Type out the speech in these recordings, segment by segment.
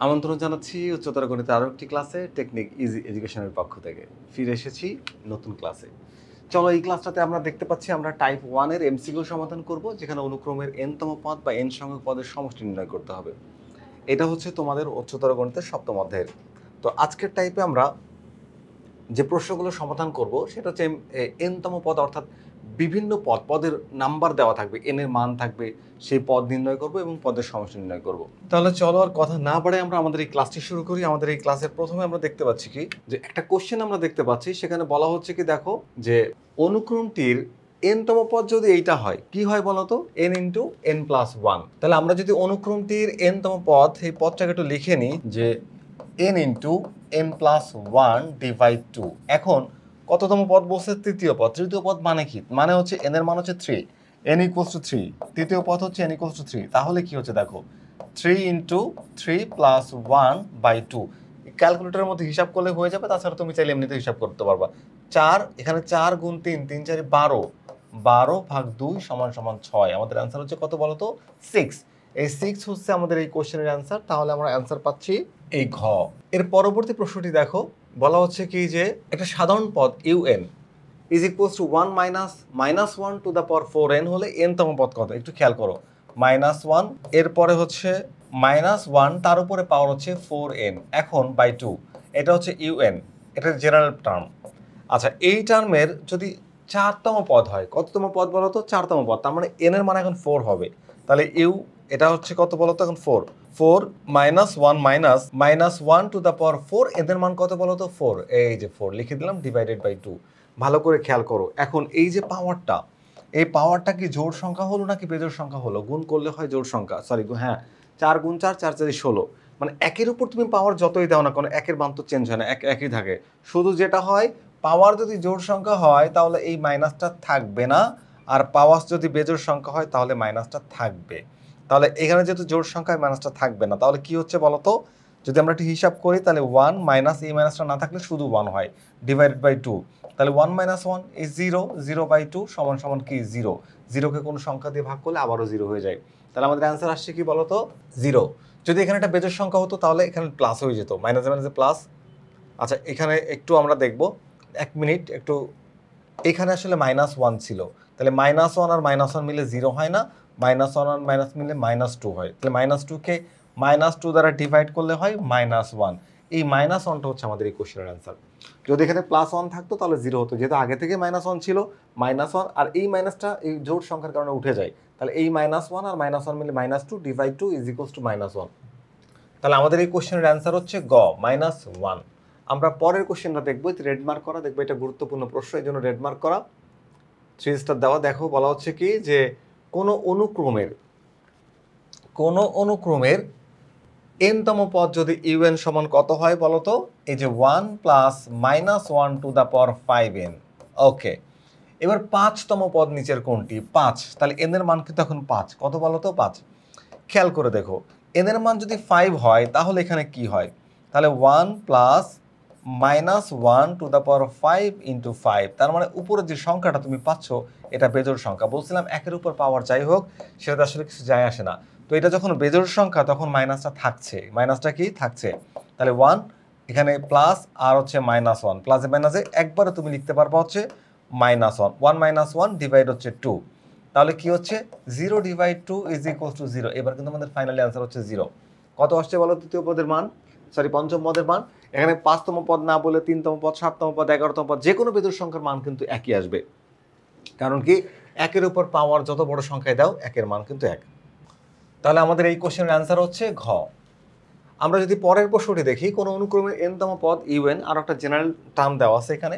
আমন্ত্রণ জানাচ্ছি উচ্চতর গণিতের আরও একটি ক্লাসে টেকনিক ইজি এডুকেশনের পক্ষ থেকে ফিরে এসেছি নতুন ক্লাসে। চলো এই ক্লাসটাতে আমরা দেখতে পাচ্ছি আমরা টাইপ 1-এর এমসিকিউ সমাধান করব, যেখানে অনুক্রমের এনতম পদ বা এন সংখ্যক পদের সমষ্টি নির্ণয় করতে হবে। এটা হচ্ছে তোমাদের উচ্চতর গণিতের সপ্তম অধ্যায়ের। তো আজকের টাইপে আমরা যে প্রশ্নগুলো সমাধান করব সেটা হচ্ছে এনতম পদ, অর্থাৎ বিভিন্ন পদের নাম্বার দেওয়া থাকবে, এন এর মান থাকবে, সেই পদ নির্ণয় করব এবং পদের সমষ্টি নির্ণয় করব। তাহলে চলো আর কথা না বাড়াই আমরা আমাদের এই ক্লাসটি শুরু করি। আমাদের এই ক্লাসের প্রথমে আমরা দেখতে পাচ্ছি কি যে একটা কোশ্চেন আমরা দেখতে পাচ্ছি, সেখানে বলা হচ্ছে কি দেখো যে অনুক্রমটির এনতম পদ যদি এইটা হয়, কি হয় বলতো, N into n plus one. তাহলে আমরা যদি অনুক্রমটির এনতম পদ, এই পদটাকে একটু লিখে নিই যে n into n plus one divide two. এখন কততম পদ বলছে? তৃতীয় পদ। তৃতীয় পদ মানে কি? মানে হচ্ছে n এর মান হচ্ছে 3, n ইকুয়ালস টু 3। তৃতীয় পদ হচ্ছে n ইকুয়ালস টু 3। তাহলে কি হচ্ছে দেখো, 3 ইন্টু 3 প্লাস 1 বাই 2। ক্যালকুলেটরের মধ্যে হিসাব করলে হয়ে যাবে, তাছাড়া তুমি চাইলে এমনিতে হিসাব করতে পারবা। 4, এখানে 4 গুণ 3, 3 4 12, 12 ভাগ 2 সমান সমান 6। আমাদের অ্যান্সার হচ্ছে কত বলো তো? 6। এই 6 হচ্ছে আমাদের এই কোশ্চেনের অ্যান্সার। তাহলে আমরা অ্যান্সার পাচ্ছি এই ঘ। এর পরবর্তী প্রশ্নটি দেখো, বলা হচ্ছে কি যে একটা সাধারণ পদ un is equals to 1 minus 1 to the power 4n হলে n তম পদ কত? একটু খেয়াল করো, -1 এরপরে হচ্ছে -1, তার উপরে পাওয়ার হচ্ছে 4n, এখন বাই 2। এটা হচ্ছে un, এটা জেনারেল টার্ম। আচ্ছা, এই টার্মের যদি 4তম পদ হয়, কততম পদ বলো তো? 4তম পদ। তার মানে n এর মান এখন 4 হবে। তাহলে এটা হচ্ছে কত বলো তো এখন? 4 -1 টু দ্য পাওয়ার 4, এদের মান কত বলো তো? 4। এই যে 4 লিখে দিলাম, ডিভাইডেড বাই 2। ভালো করে খেয়াল করো, এখন এই যে পাওয়ারটা, এই পাওয়ারটা কি জোড় সংখ্যা হলো নাকি বেজোড় সংখ্যা হলো? গুণ করলে হয় জোড় সংখ্যা, সরি হ্যাঁ, 4 গুণ 4, 4 4 16। মানে একের উপর তুমি পাওয়ার যতই দাও না, কোনো একের মান তো চেঞ্জ হয় না, একই থাকে। শুধু যেটা হয়, পাওয়ার যদি জোড় সংখ্যা হয় তাহলে এই মাইনাসটা থাকবে না, আর পাওয়ার যদি বেজোড় সংখ্যা হয় তাহলে মাইনাসটা থাকবে। তাহলে এখানে যেহেতু জোড় সংখ্যায় মাইনাসটা থাকবে না, তাহলে কি হচ্ছে বলতো? যদি আমরা একটু হিসাব করি তাহলে 1 মাইনাস, এই মাইনাসটা না থাকলে শুধু 1 হয়, ডিভাইডেড বাই 2। তাহলে 1 - 1 ইজ 0, 0 বাই 2 সমান সমান কি? 0। 0কে কোনো সংখ্যা দিয়ে ভাগ করলে আবারও 0 হয়ে যায়। তাহলে আমাদের অ্যান্সার আসছে কি বলতো? 0। যদি এখানে একটা বেজোড় সংখ্যা হতো তাহলে এখানে প্লাস হয়ে যেত, মাইনাসে মাইনাসে প্লাস। আচ্ছা, এখানে একটু আমরা দেখব, 1 মিনিট একটু। এখানে আসলে -1 ছিল, তাহলে -1 আর -1 মিলে 0 হয় না, -1 আর মাইনাস মিলে -2 হয়। তাহলে -2কে -2 দ্বারা ডিভাইড করলে হয় -1। এই -1টা হচ্ছে আমাদের এই কোশ্চেনের অ্যান্সার। যদি এখানে +1 থাকতো তাহলে 0 হতো, যেহেতু আগে থেকে -1 ছিল, -1 আর এই মাইনাসটা এই জোড় সংখ্যার কারণে উঠে যায়। তাহলে এই -1 আর -1 মিলে -2 ডিভাইড 2 ইজ ইকুয়ালস টু -1। তাহলে আমাদের এই কোশ্চেনের অ্যান্সার হচ্ছে গ, -1। আমরা পরের কোশ্চেনটা দেখবো, রেড মার্ক করা, দেখবো এটা গুরুত্বপূর্ণ প্রশ্ন, এই জন্য রেড মার্ক করা, 3 স্টার দেওয়া। দেখো বলা হচ্ছে কি যে কোনো অনুক্রমের এনতম পদ যদি un সমান কত হয় বলতো? এই যে 1 plus -1 to the power 5n। ওকে, এবার 5তম পদ নিচের কোনটি? 5। তাহলে n এর মান কিন্তু এখন 5, কত বলতো? 5। খেয়াল করে দেখো, n এর মান যদি 5 হয় তাহলে এখানে কি হয়? তাহলে 1 plus -1 to the power 5 into 5। তার মানে উপরে যে সংখ্যাটা তুমি পাচ্ছ এটা বেজোড় সংখ্যা। বলছিলাম একের উপর পাওয়ার যাই হোক, সেটা আসলে কিছু যায় আসে না। তো এটা যখন বেজোড় সংখ্যা তখন মাইনাসটা থাকছে, মাইনাসটা কি থাকছে? তাহলে 1 এখানে প্লাস আর হচ্ছে -1, প্লাসে মাইনাসে একবারে তুমি লিখতে পারবা হচ্ছে -1। 1 - 1 ডিভাইড হচ্ছে 2। তাহলে কি হচ্ছে? 0 ডিভাইড 2 ইজ ইকুয়ালস টু 0। এবার কিন্তু আমাদের ফাইনালি অ্যান্সার হচ্ছে 0। কত আসছে বলো তৃতীয় পদের মান, সরি পঞ্চম পদের মান? এখানে 5তম পদ না বলে 3তম পদ, 7তম পদ, 11তম পদ, যে কোনো বেজোড় সংখ্যার মান কিন্তু একই আসবে। কারণ কি, একের উপর পাওয়ার যত বড় সংখ্যায় দাও একের মান কিন্তু এক। তাহলে আমাদের এই কোশ্চেনের অ্যান্সার হচ্ছে ঘ। আমরা যদি পরের প্রশ্নটি দেখি, কোনো অনুক্রমে এনতম পদ un, আর একটা জেনারেল টার্ম দেওয়া আছে এখানে।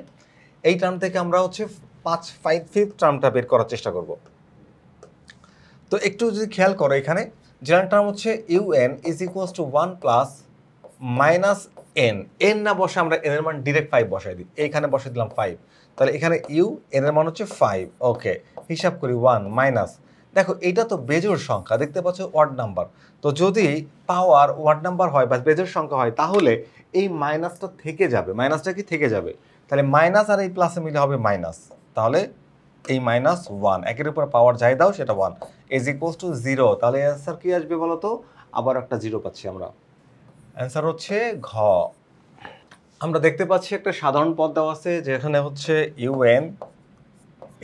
এই টার্ম থেকে আমরা হচ্ছে 5th টার্মটা বের করার চেষ্টা করব। তো একটু যদি খেয়াল করো, এখানে জেনারেল টার্ম হচ্ছে un is equals to 1 plus -n। n না বসে আমরা n এর মান ডিরেক্ট 5 বসাই দিই, এইখানে বসাই দিলাম 5। তাহলে এখানে n এর মান হচ্ছে 5। ওকে, হিসাব করি 1 মাইনাস, দেখো এটা তো বেজোড় সংখ্যা, দেখতে পাচ্ছ ওয়ার্ড নাম্বার। তো যদি পাওয়ার ওয়ার্ড নাম্বার হয় বা বেজোড় সংখ্যা হয় তাহলে এই মাইনাসটা থেকে যাবে, মাইনাসটা কি থেকে যাবে? তাহলে মাইনাস আর এই প্লাসে মিলে হবে মাইনাস। তাহলে এই -1, একের উপর পাওয়ার যাই দাও সেটা 1 ইজ ইকুয়ালস টু 0। তাহলে অ্যান্সার কি আসবে বলো তো? আবার একটা 0 পাচ্ছি আমরা। অ্যান্সার হচ্ছে ঘ। আমরা দেখতে পাচ্ছি একটা সাধারণ পদ দেওয়া আছে যেখানে হচ্ছে un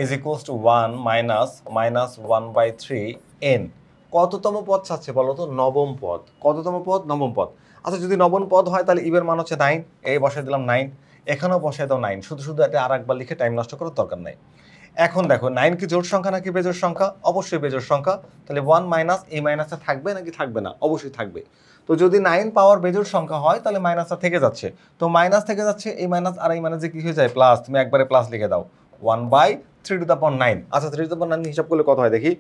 is equals to 1 minus 1/3 n। কততম পদ চাচ্ছে বলো তো? নবম পদ। কততম পদ? নবম পদ। আচ্ছা যদি নবম পদ হয় তাহলে ইউ এর মান হচ্ছে 9, এই বসাই দিলাম 9, এখানেও বসাই দাও 9, শুধু শুধু এটা আরেকবার লিখে টাইম নষ্ট করার দরকার নাই। এখন দেখো 9 কি জোড় সংখ্যা নাকি বেজোড় সংখ্যা? অবশ্যই বেজোড় সংখ্যা। তাহলে 1 মাইনাস এই মাইনাসটা থাকবে নাকি থাকবে না? অবশ্যই থাকবে। তো যদি 9 পাওয়ার বেজোড় সংখ্যা হয় তাহলে মাইনাসটা থেকে যাচ্ছে। তো মাইনাস থেকে যাচ্ছে, এই মাইনাস আর এই মাইনাসে কি হয়ে যায়? প্লাস। তুমি একবারে প্লাস লিখে দাও, 1/3⁹ আচ্ছা 3⁹ হিসাব করলে কত হয় দেখি?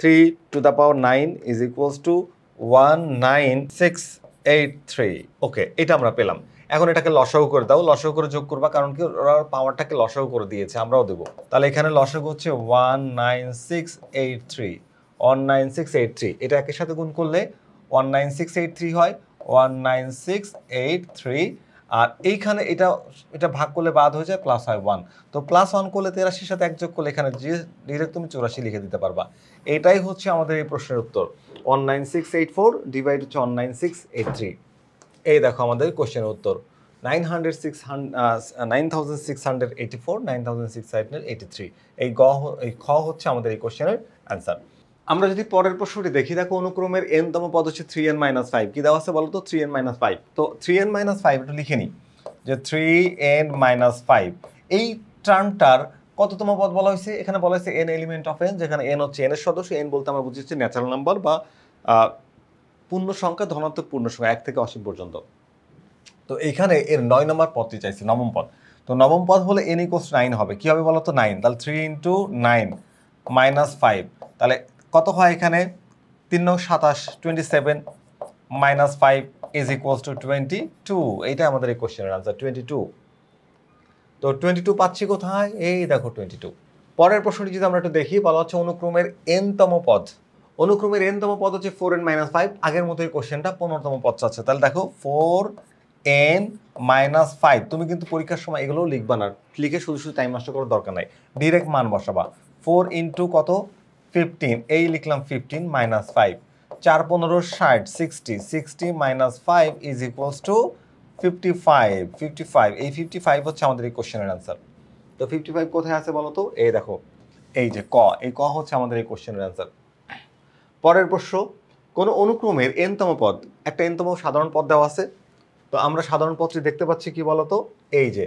3⁹ ইজ ইকুয়ালস টু 19683। ওকে, এটা আমরা পেলাম। এখন এটাকে লসাগু করে দাও, লসাগু করে যোগ করবা, কারণ কি ওরা পাওয়ারটাকে লসাগু করে দিয়েছে, আমরাও দেবো। তাহলে এখানে লসাগু হচ্ছে 19683, 19683। এটা একের সাথে গুণ করলে 19683 হয়, 19683। আর এইখানে এটা এটা ভাগ করলে বাদ হয়ে যায়, প্লাস হয় 1। তো প্লাস 1 করলে 83 সাথে এক যোগ করলে এখানে ডিরেক্ট তুমি 84 লিখে দিতে পারবা। এটাই হচ্ছে আমাদের এই প্রশ্নের উত্তর। 19684 ডিভাইড হচ্ছে 19683। এই দেখো আমাদের কোশ্চেনের উত্তর 9684, 9683। এই খ হচ্ছে আমাদের এই কোশ্চেনের অ্যান্সার। আমরা যদি পরের প্রশ্নটি দেখি, দেখো অনুক্রমের n তম পদ হচ্ছে 3n-5। কি দেওয়া আছে বলো তো? 3n-5। তো 3n-5 একটু লিখে নিই যে 3n-5 এই টার্মটার কততম পদ বলা হয়েছে? এখানে বলা হয়েছে n এলিমেন্ট অফ n, যেখানে n হচ্ছে n এর সদস্য। n বলতে আমরা বুঝেছি ন্যাচারাল নাম্বার বা পূর্ণ সংখ্যা, ধনাত্মক পূর্ণ সংখ্যা 1 থেকে অসীম পর্যন্ত। তো এইখানে এর 9 নম্বর পদটি চাইছি, নবম পদ। তো নবম পদ হলে n = 9 হবে। কি হবে বলো তো? 9। তাহলে 3 × 9 - 5, তাহলে কত হয় এখানে? 3 × 27, 27 - 5 ইজ ইকুয়ালস টু 22। এইটা আমাদের এই কোশ্চেনের আনসার, 22। তো 22 পাচ্ছি কোথায়? এই দেখো 22। পরের প্রশ্নটি যদি আমরা একটু দেখি, বলা হচ্ছে অনুক্রমের n তম পদ। অনুক্রমের n তম পদ হচ্ছে 4n-5। আগের মতোই কোশ্চেনটা 15তম পদ চাচ্ছে। তাহলে দেখো 4n-5। তুমি কিন্তু পরীক্ষার সময় এগুলোও লিখবা না, লিখে শুধু শুধু টাইম নষ্ট করার দরকার নাই, ডিরেক্ট মান বসাবা। 4 × কত? 15, এই লিখলাম 15 - 5। 4 15 60, 60, 60 - 5 ইজ ইকুয়ালস টু 55। 55, এই 55 হচ্ছে আমাদের এই কোশ্চেনের অ্যান্সার। তো 55 কোথায় আছে বলো তো? এই দেখো, এই যে ক, এই ক হচ্ছে আমাদের এই কোশ্চেনের অ্যান্সার। পরের প্রশ্ন, কোন অনুক্রমের n তম পদ, একটা n তম সাধারণ পদ দেওয়া আছে। তো আমরা সাধারণ পদটি দেখতে পাচ্ছি কি বলতো? এই যে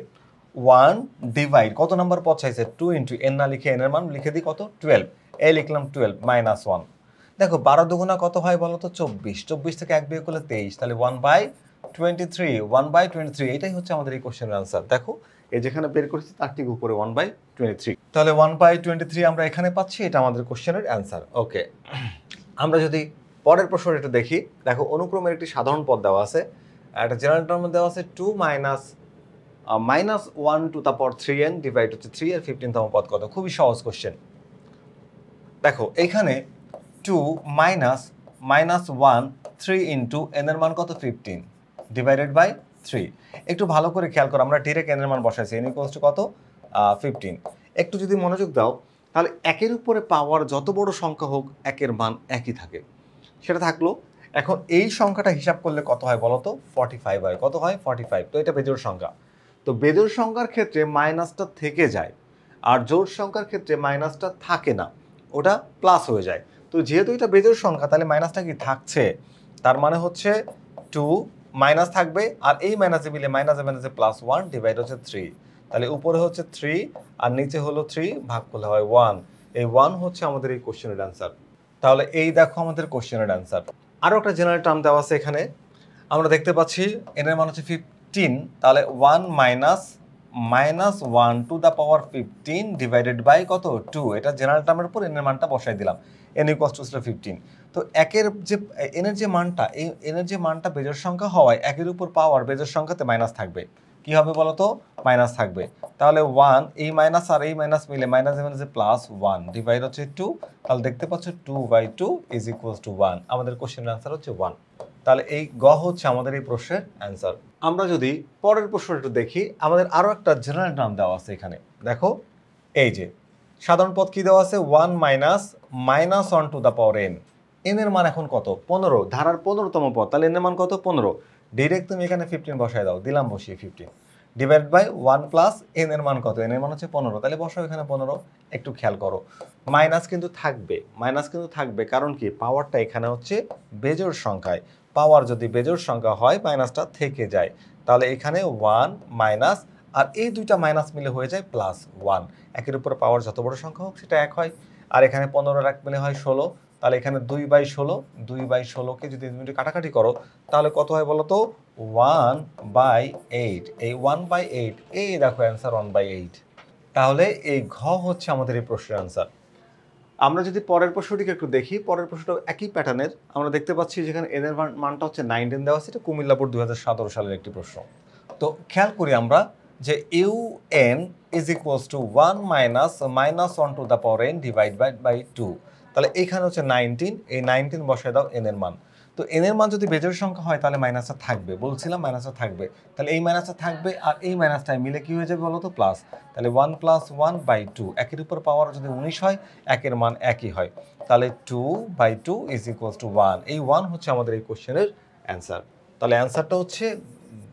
1 ডিভাইড, কত নাম্বার পদ চাইছে? 2 × n না লিখে n এর মান লিখে দিই কত? 12, এই লিখলাম 12 - 1। দেখো 12 দুগুণা কত হয় বলতো? 24। 24 থেকে 1 বিয়োগ করলে 23, তাহলে 1/23, 1/23। এটাই হচ্ছে আমাদের এই কোশ্চেনের আনসার। দেখো এই যেখানে বের করেছি তার ঠিক উপরে 1/23, তাহলে 1/23 আমরা এখানে পাচ্ছি। এটা আমাদের কোশ্চেনের অ্যান্সার। ওকে, আমরা যদি পরের প্রশ্নটা একটু দেখি, দেখো অনুক্রমের একটি সাধারণ পদ দেওয়া আছে, একটা জেনারেল টার্ম দেওয়া আছে 2 - (1^3n) ডিভাইড হচ্ছে 3 এর 15তম পদ কত? খুবই সহজ কোশ্চেন। দেখো এইখানে 2 - (1)3 n এর মান কত? 15 ডিভাইডেড বাই 3। একটু ভালো করে খেয়াল করো, আমরা ডিরেক্ট n এর মান বসাইছি, n = কত? 15। একটু যদি মনোযোগ দাও তাহলে একের উপরে পাওয়ার যত বড় সংখ্যা হোক একের মান একই থাকে, সেটা থাকলো। এখন এই সংখ্যাটা হিসাব করলে কত হয় বলো তো? 45 হয়। কত হয়? 45। তো এটা বেজোড় সংখ্যা। তো বেজোড় সংখ্যার ক্ষেত্রে মাইনাসটা থেকে যায়, আর জোড় সংখ্যার ক্ষেত্রে মাইনাসটা থাকে না, ওটা প্লাস হয়ে যায়। তো যেহেতু এটা বেজোড় সংখ্যা তাহলে মাইনাসটা কি থাকছে, তার মানে হচ্ছে 2 মাইনাস থাকবে, আর এই মাইনাসে মিলে মাইনাসে মাইনাসে +1 ডিভাইড হচ্ছে 3। তাহলে উপরে হচ্ছে 3 আর নিচে হলো 3, ভাগ করলে হয় 1। এই 1 হচ্ছে আমাদের এই কোশ্চেনের অ্যান্সার। তাহলে এই দেখো আমাদের কোশ্চেনের অ্যান্সার। আরও একটা জেনারেল টার্ম দেওয়া আছে এখানে, আমরা দেখতে পাচ্ছি n এর মান হচ্ছে 15, তাহলে 1 - (1^15) ডিভাইডেড বাই কত? 2। এটা জেনারেল টার্মের উপর n এর মানটা বসাই দিলাম, n = 15। তো একের যে n এর যে মানটা, এই n এর যে মানটা বেজোড় সংখ্যা হওয়ায় একের উপর পাওয়ার বেজোড় সংখ্যাতে মাইনাস থাকবে। কি হবে বলো তো? মাইনাস থাকবে। তাহলে 1, এই মাইনাস আর এই মাইনাস মিলে মাইনাসে মাইনাসে +1 ডিভাইড হচ্ছে 2। তাহলে দেখতে পাচ্ছ 2/2 ইজ ইকুয়ালস টু 1। আমাদের কোশ্চেনের অ্যান্সার হচ্ছে 1। তাহলে এই গ হচ্ছে আমাদের এই প্রশ্নের অ্যান্সার। আমরা যদি পরের প্রশ্নটা একটু দেখি, আমাদের আরও একটা জেনারেল টার্ম দেওয়া আছে এখানে। দেখো এই যে সাধারণ পদ কি দেওয়া আছে? 1 - (-1^n) n এর মান এখন কত? 15, ধারার 15তম পদ, তাহলে n এর মান কত? 15। ডিরেক্ট তুমি এখানে 15 বসায় দাও, দিলাম বসিয়ে 15 ডিভাইড বাই 1 প্লাস এন এর মান কত, এন এর মান হচ্ছে 15, তাহলে বসাও এখানে 15। একটু খেয়াল করো, মাইনাস কিন্তু থাকবে, কারণ কি পাওয়ারটা এখানে হচ্ছে বেজোড় সংখ্যায়, পাওয়ার যদি বেজোড় সংখ্যা হয় মাইনাসটা থেকে যায়, তাহলে এখানে 1 মাইনাস, আর এই দুইটা মাইনাস মিলে হয়ে যায় প্লাস 1। একের উপর পাওয়ার যত বড় সংখ্যা হোক সেটা এক হয়, আর এখানে 15 এক মিলে হয় 16, তাহলে এখানে 2/16কে যদি তুমি একটু কাটাকাটি করো তাহলে কত হয় বলো তো, 1/8। এই 1/8, এই দেখো অ্যান্সার 1/8। তাহলে এই ঘ হচ্ছে আমাদের এই প্রশ্নের অ্যান্সার। আমরা যদি পরের প্রশ্নটিকে একটু দেখি, পরের প্রশ্নটা একই প্যাটার্নের, আমরা দেখতে পাচ্ছি যেখানে এন এর মানটা হচ্ছে 19 দেওয়া আছে, এটা কুমিল্লা বোর্ড 2017 সালের একটি প্রশ্ন। তো খেয়াল করি আমরা যে u n is equals to 1 minus -1 to the power n divide by 2। তাহলে এখানে হচ্ছে 19, এই 19 বসায় দাও এন এর মান। তো এন এর মান যদি বেজোড় সংখ্যা হয় তাহলে মাইনাসটা থাকবে, বলছিলাম মাইনাসটা থাকবে, তাহলে এই মাইনাসটা থাকবে আর এই মাইনাসটা মিলে কি হয়ে যাবে বলো তো, প্লাস। তাহলে 1 + 1/2, একের উপর পাওয়ার যদি 19 হয় একের মান একই হয়, তাহলে 2/2 ইজ ইকুয়ালস টু 1। এই 1 হচ্ছে আমাদের এই কোশ্চেনের অ্যান্সার। তাহলে অ্যান্সারটা হচ্ছে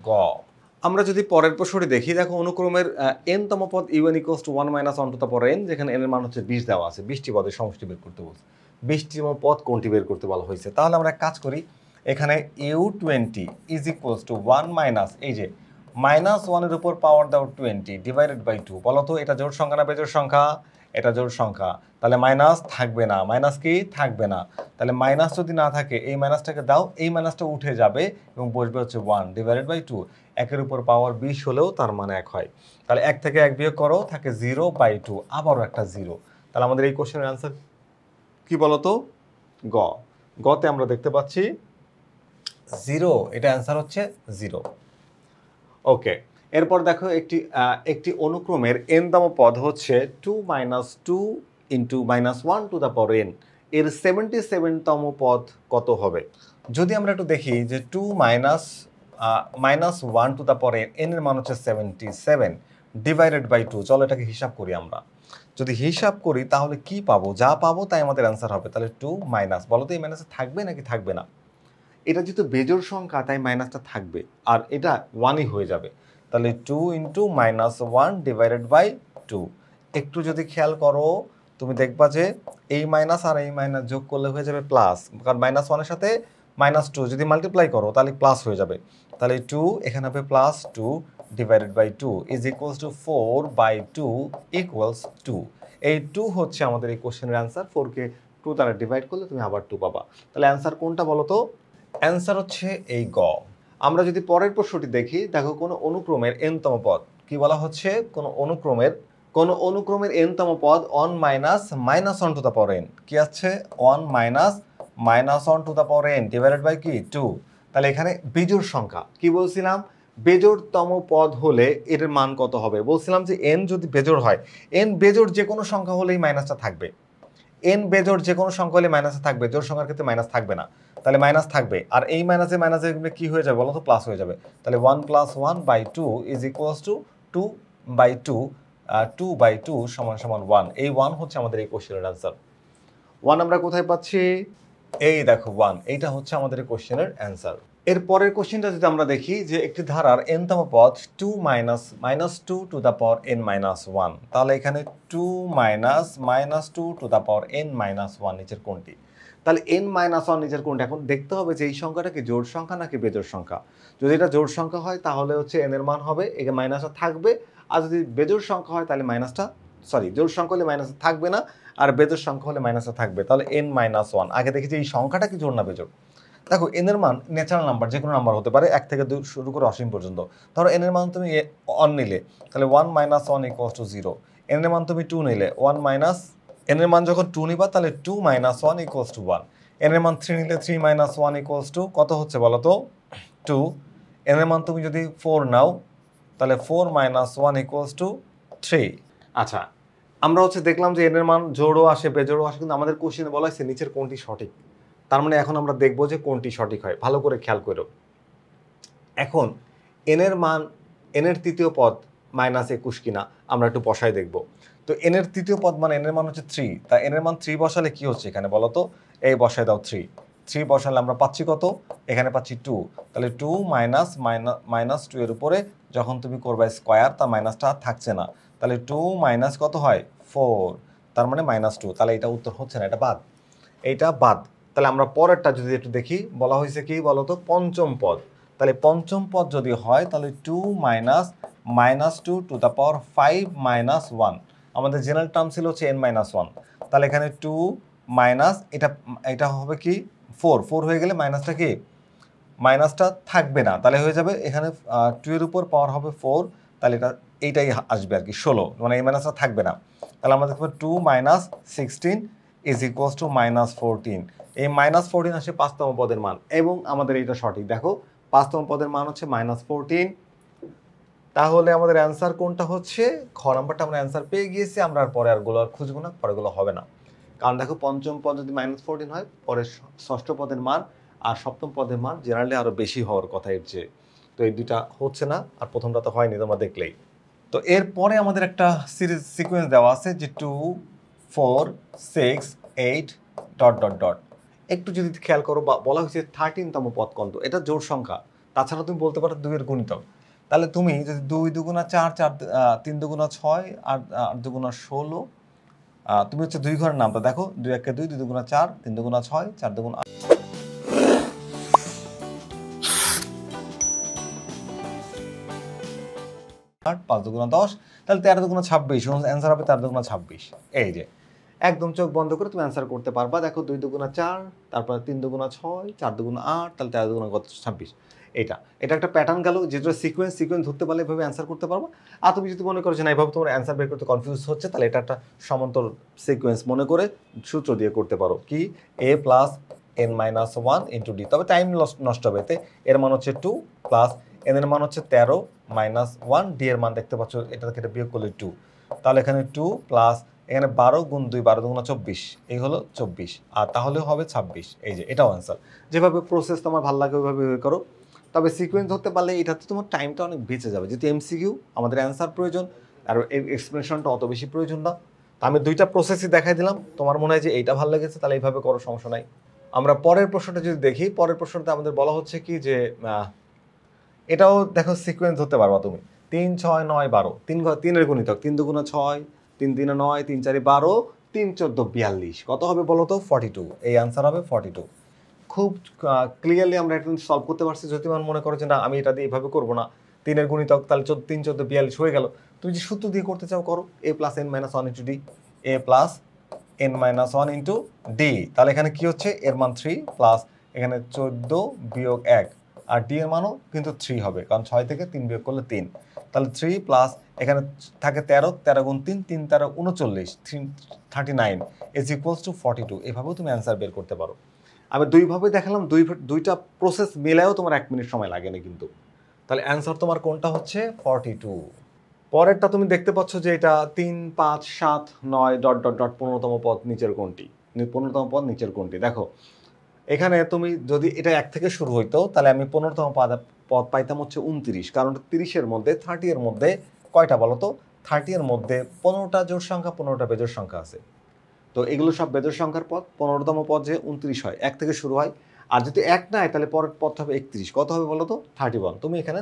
গ। আমরা যদি পরের প্রশ্নটি দেখি, দেখো অনুক্রমের n তম পদ un equals to 1 - 1 to the power n, যেখানে n এর মান হচ্ছে 20 দেওয়া আছে, 20টি পদের সমষ্টি বের করতে বলছে। 20টিতম পদ কোনটি বের করতে বলা হয়েছে, তাহলে আমরা এক কাজ করি, এখানে u20 is equals to 1 minus, এই যে -1 এর উপর পাওয়ার দাও 20 ডিভাইডেড বাই 2। বলো তো এটা জোড় সংখ্যা না বেজোড় সংখ্যা? এটা জোড় সংখ্যা, তাহলে মাইনাস থাকবে না, মাইনাস কি থাকবে না, তাহলে মাইনাস যদি না থাকে এই মাইনাসটাকে দাও, এই মাইনাসটা উঠে যাবে এবং বসবে হচ্ছে 1 ডিভাইডেড বাই 2। একের উপর পাওয়ার 20 হলেও তার মানে 1 হয়, তাহলে 1 থেকে 1 বিয়োগ করো, থাকে 0/2, আবারও একটা 0। তাহলে আমাদের এই কোশ্চেনের অ্যান্সার কি বলতো, গ। গতে আমরা দেখতে পাচ্ছি 0, এটা অ্যান্সার হচ্ছে 0। ওকে, এরপর দেখো একটি অনুক্রমের n তম পদ হচ্ছে 2 - 2 × -1 টু দ্য পাওয়ার n, এর 77তম পদ কত হবে? যদি আমরা একটু দেখি যে 2 -1 টু দ্য পাওয়ার n এর মান হচ্ছে 77 ডিভাইডেড বাই 2, চলো এটাকে হিসাব করি আমরা। যদি হিসাব করি তাহলে কি পাবো, যা পাবো তাই আমাদের অ্যান্সার হবে। তাহলে 2 মাইনাস, বলো তো এই মাইনাসে থাকবে নাকি থাকবে না? এটা যেহেতু বেজোড় সংখ্যা তাই মাইনাসটা থাকবে, আর এটা 1ই হয়ে যাবে, তাহলে 2 × -1 ডিভাইডেড বাই 2। একটু যদি খেয়াল করো তুমি দেখবা যে এই মাইনাস আর এই মাইনাস যোগ করলে হয়ে যাবে প্লাস, কারণ -1 এর সাথে -2 যদি মাল্টিপ্লাই করো তাহলে প্লাস হয়ে যাবে, তাহলে 2 এখানে হবে +2 divided by 2 is equals to 4/2 equals 2। এই 2 হচ্ছে আমাদের এই কোশ্চেনের অ্যান্সার। 4কে 2 দ্বারা ডিভাইড করলে তুমি আবার 2 পাবা। তাহলে অ্যান্সার কোনটা বলো তো? অ্যান্সার হচ্ছে এই গ। আমরা যদি পরের প্রশ্নটি দেখি, দেখো কোনো অনুক্রমের n তম পদ, কি বলা হচ্ছে, কোনো অনুক্রমের n তম পদ 1 - -1 টু দ্য পাওয়ার n, কি আছে 1 - -1 to the power n divided by কি 2। তাহলে এখানে বেজোড় সংখ্যা, কি বলছিলাম, বেজোড়তম পদ হলে এর মান কত হবে? বলছিলাম যে n যদি বেজোড় হয়, n বেজোড় যে কোনো সংখ্যা হলেই মাইনাসটা থাকবে, n বেজোড় যে কোনো সংখ্যা হলে মাইনাসে থাকবে, জোড় সংখ্যার ক্ষেত্রে মাইনাস থাকবে না, তাহলে মাইনাস থাকবে, আর এই মাইনাসে কি হয়ে যাবে বলো তো, প্লাস হয়ে যাবে। তাহলে 1 + 1/2 ইজ ইকুয়ালস টু 2/2, 2/2 = 1। এই 1 হচ্ছে আমাদের এই কোশ্চেনের অ্যান্সার। 1 আমরা কোথায় পাচ্ছি? এই দেখো 1, এইটা হচ্ছে আমাদের এই কোশ্চেনের অ্যান্সার। এর পরের কোশ্চেনটা যদি আমরা দেখি যে একটি ধারার n তম পদ 2 - -2 টু দ্য পাওয়ার n - 1, তাহলে এখানে 2 - -2 টু দ্য পাওয়ার n - 1 নিচের কোনটি? তাহলে n - 1 নিচের কোনটি? এখন দেখতে হবে যে এই সংখ্যাটা কি জোড় সংখ্যা নাকি বেজোড় সংখ্যা। যদি এটা জোড় সংখ্যা হয় তাহলে হচ্ছে n এর মান হবে, এখানে মাইনাসটা থাকবে, আর যদি বেজোড় সংখ্যা হয় তাহলে জোড় সংখ্যা হলে মাইনাসটা থাকবে না, আর বেজোড় সংখ্যা হলে মাইনাসটা থাকবে। তাহলে n - 1, আগে দেখি যে এই সংখ্যাটা কি জোড় না বেজোড়। দেখো n এর মান ন্যাচারাল নাম্বার, যে কোনো নাম্বার হতে পারে, 1 থেকে 2 শুরু করে অসীম পর্যন্ত। ধরো n এর মান তুমি 1 নিলে, তাহলে 1 - 1 = 0। n এর মান তুমি 2 নিলে, n এর মান যখন 2 নিবা তাহলে 2 - 1 = 1। n এর মান 3 নিলে 3 - 1 = কত হচ্ছে বলো তো, 2। n এর মান তুমি যদি 4 নাও তাহলে 4 - 1 = 3। আচ্ছা, আমরা হচ্ছে দেখলাম যে n এর মান জোড়ও আসে বেজোড়ও আসে, কিন্তু আমাদের কোশ্চেনে বলা হয়েছে নিচের কোনটি সঠিক। তার মানে এখন আমরা দেখব যে কোনটি সঠিক হয়, ভালো করে খেয়াল করো। এখন n এর মান, n এর তৃতীয় পদ -21 কিনা আমরা একটু বসায় দেখব। তো n এর তৃতীয় পদ মানে n এর মান হচ্ছে 3, তা n এর মান 3 বসালে কি হচ্ছে এখানে বলো তো, এই বসায় দাও 3। 3 বসালে আমরা পাচ্ছি কত, এখানে পাচ্ছি 2, তাহলে 2 মাইনাস 2 এর উপরে যখন তুমি করবে স্কোয়ার, তার মাইনাসটা থাকছে না, তাহলে 2 মাইনাস কত হয় 4, তার মানে -2, তাহলে এটা উত্তর হচ্ছে না, এটা বাদ, এইটা বাদ। তাহলে আমরা পরেরটা যদি একটু দেখি, বলা হয়েছে কি বলতো, পঞ্চম পদ। তাহলে পঞ্চম পদ যদি হয় তাহলে 2 minus 2 two the power 5 minus 1, আমাদের জেনারেল টার্ম ছিল হচ্ছে n-1, তাহলে এখানে 2 মাইনাস এটা হবে কি 4 হয়ে গেলে মাইনাসটা কি, মাইনাসটা থাকবে না, তাহলে হয়ে যাবে এখানে 2 এর উপর পাওয়ার হবে 4, তাহলে এইটাই আসবে আর কি 16, মানে এই মাইনাসটা থাকবে না। তাহলে আমরা দেখবো 2 মাইনাস 16 ইজ ইকুয়ালস টু -14, এই -14 আসে 5তম পদের মান, এবং আমাদের এইটা সঠিক। দেখো 5তম পদের মান হচ্ছে -14, তাহলে আমাদের অ্যান্সার কোনটা হচ্ছে, খ নাম্বারটা আমরা অ্যান্সার পেয়ে গিয়েছি, আমরা আর পরে আর গুলো আর খুঁজবো না, পরেগুলো হবে না। কারণ দেখো পঞ্চম পদ যদি -14 হয়, পরে ষষ্ঠ পদের মান আর সপ্তম পদের মান জেনারেলি আরো বেশি হওয়ার কথা এর চেয়ে, তো এই দুইটা হচ্ছে না, আর প্রথমটা তো হয়নি তোমরা দেখলেই। তো এরপরে আমাদের একটা সিকোয়েন্স দেওয়া আছে যে 2 4 6 8 ডট ডট ডট, একটু যদি খেয়াল করো, বলা হয়েছে 13তম পদ কোনটা, এটা জোড় সংখ্যা, তাছাড়া তুমি বলতে পারো 2 এর গুণিতক। তাহলে তুমি যদি 2 দুগুণা 4, 3 দুগুণা 6 আর 8 দুগুণা 16, তুমি হচ্ছে 2 ঘরের নামটা দেখো, 2 1 2, 2 দুগুণা 4, 3 দুগুণা 6, 4 দুগুণা 8, 5 দুগুণা 10, তাহলে 13 দুগুণা 26, অ্যান্সার হবে 13 দুগুণা 26। এই যে একদম চোখ বন্ধ করে তুমি অ্যান্সার করতে পারবা। দেখো 2 দুগুণা 4, তারপর 3 দুগুণা 6, 4 দুগুণা 8, তাহলে 13 দুগুণা কত 26। এটা একটা প্যাটার্ন গেল, যেটা সিকোয়েন্স ধরতে পারলে এভাবে অ্যান্সার করতে পারবা। আর তুমি যদি মনে করো যে না এভাবে তোমার অ্যান্সার বের করতে কনফিউজ হচ্ছে, তাহলে এটা একটা সমান্তর সিকোয়েন্স মনে করে সূত্র দিয়ে করতে পারো, কি a plus n-1 into D, তবে টাইম নষ্ট হবে এতে। এর মান হচ্ছে 2 প্লাস n এর মান হচ্ছে 13 মাইনাস 1, ডি এর মান দেখতে পাচ্ছ, এটা থেকে এটা বিয়োগ করলে 2, তাহলে এখানে 2 প্লাস এখানে 12 গুণ 2, 12 দুগুণা 24, এই হলো 24, আর তাহলে হবে 26। এই যে এটাও অ্যান্সার। যেভাবে প্রসেস তোমার ভালো লাগে ওইভাবে করো, তবে সিকোয়েন্স ধরতে পারলে এটাতে তোমার টাইমটা অনেক বেঁচে যাবে, যেহেতু এমসিকিউ আমাদের অ্যান্সার প্রয়োজন, আর এক্সপ্লেনেশনটা অত বেশি প্রয়োজন না। তো আমি দুইটা প্রসেসই দেখাই দিলাম, তোমার মনে হয় যে এইটা ভালো লেগেছে, তাহলে এইভাবে করো, সমস্যা নাই। আমরা পরের প্রশ্নটা যদি দেখি, পরের প্রশ্নটা আমাদের বলা হচ্ছে কি যে এটাও দেখো সিকোয়েন্স ধরতে পারবা তুমি, 3 6 9 12, 3 এর গুণিতক, 3 দুগুণা 6, 3 3 9, 3 4 12, 3 14 42, কত হবে বলো তো, 42, এই আনসার হবে 42। খুব ক্লিয়ারলি আমরা এটা সলভ করতে পারছি। যদি আমার মনে করো যে না আমি এটা দিয়ে এইভাবে করবো না, 3 এর গুণিতক, তাহলে 3 14 42 হয়ে গেল, তুমি যে সূত্র দিয়ে করতে চাও করো, a plus n-1 into D, a plus n-1 into D, তাহলে এখানে কি হচ্ছে, এর মান 3 প্লাস এখানে 14 বিয়োগ 1, আর ডি এর মানও কিন্তু 3 হবে, কারণ 6 থেকে 3 বিয়োগ করলে 3, তাহলে 3 প্লাস এখানে থাকে 13, 13 গুণ 3, 3 13 39, 39 ইজ ইকুয়ালস টু 42, এভাবেও তুমি অ্যান্সার বের করতে পারো। আমি দুইভাবে দেখালাম, দুইটা প্রসেস মিলায়ও তোমার 1 মিনিট সময় লাগে না কিন্তু। তাহলে অ্যান্সার তোমার কোনটা হচ্ছে 42। পরেরটা তুমি দেখতে পাচ্ছ যে এটা 3 5 7 9 ডট ডট ডট 15তম পদ নিচের কোনটি, 15তম পদ নিচের কোনটি। দেখো এখানে তুমি যদি এটা 1 থেকে শুরু হইতো, তাহলে আমি 15তম পদ পাইতাম হচ্ছে 29, কারণ 30 এর মধ্যে 30 এর মধ্যে কয়টা বলো তো, 30 এর মধ্যে 15টা জোড় সংখ্যা, 15টা বেজোড় সংখ্যা আছে, তো এগুলো সব বেজোড় সংখ্যার পদ। 15তম পদ যে 29 হয়, 1 থেকে শুরু হয়, আর যদি 1 না হয় তাহলে পরের পদটা হবে 31, কত হবে বলো তো 31, তুমি এখানে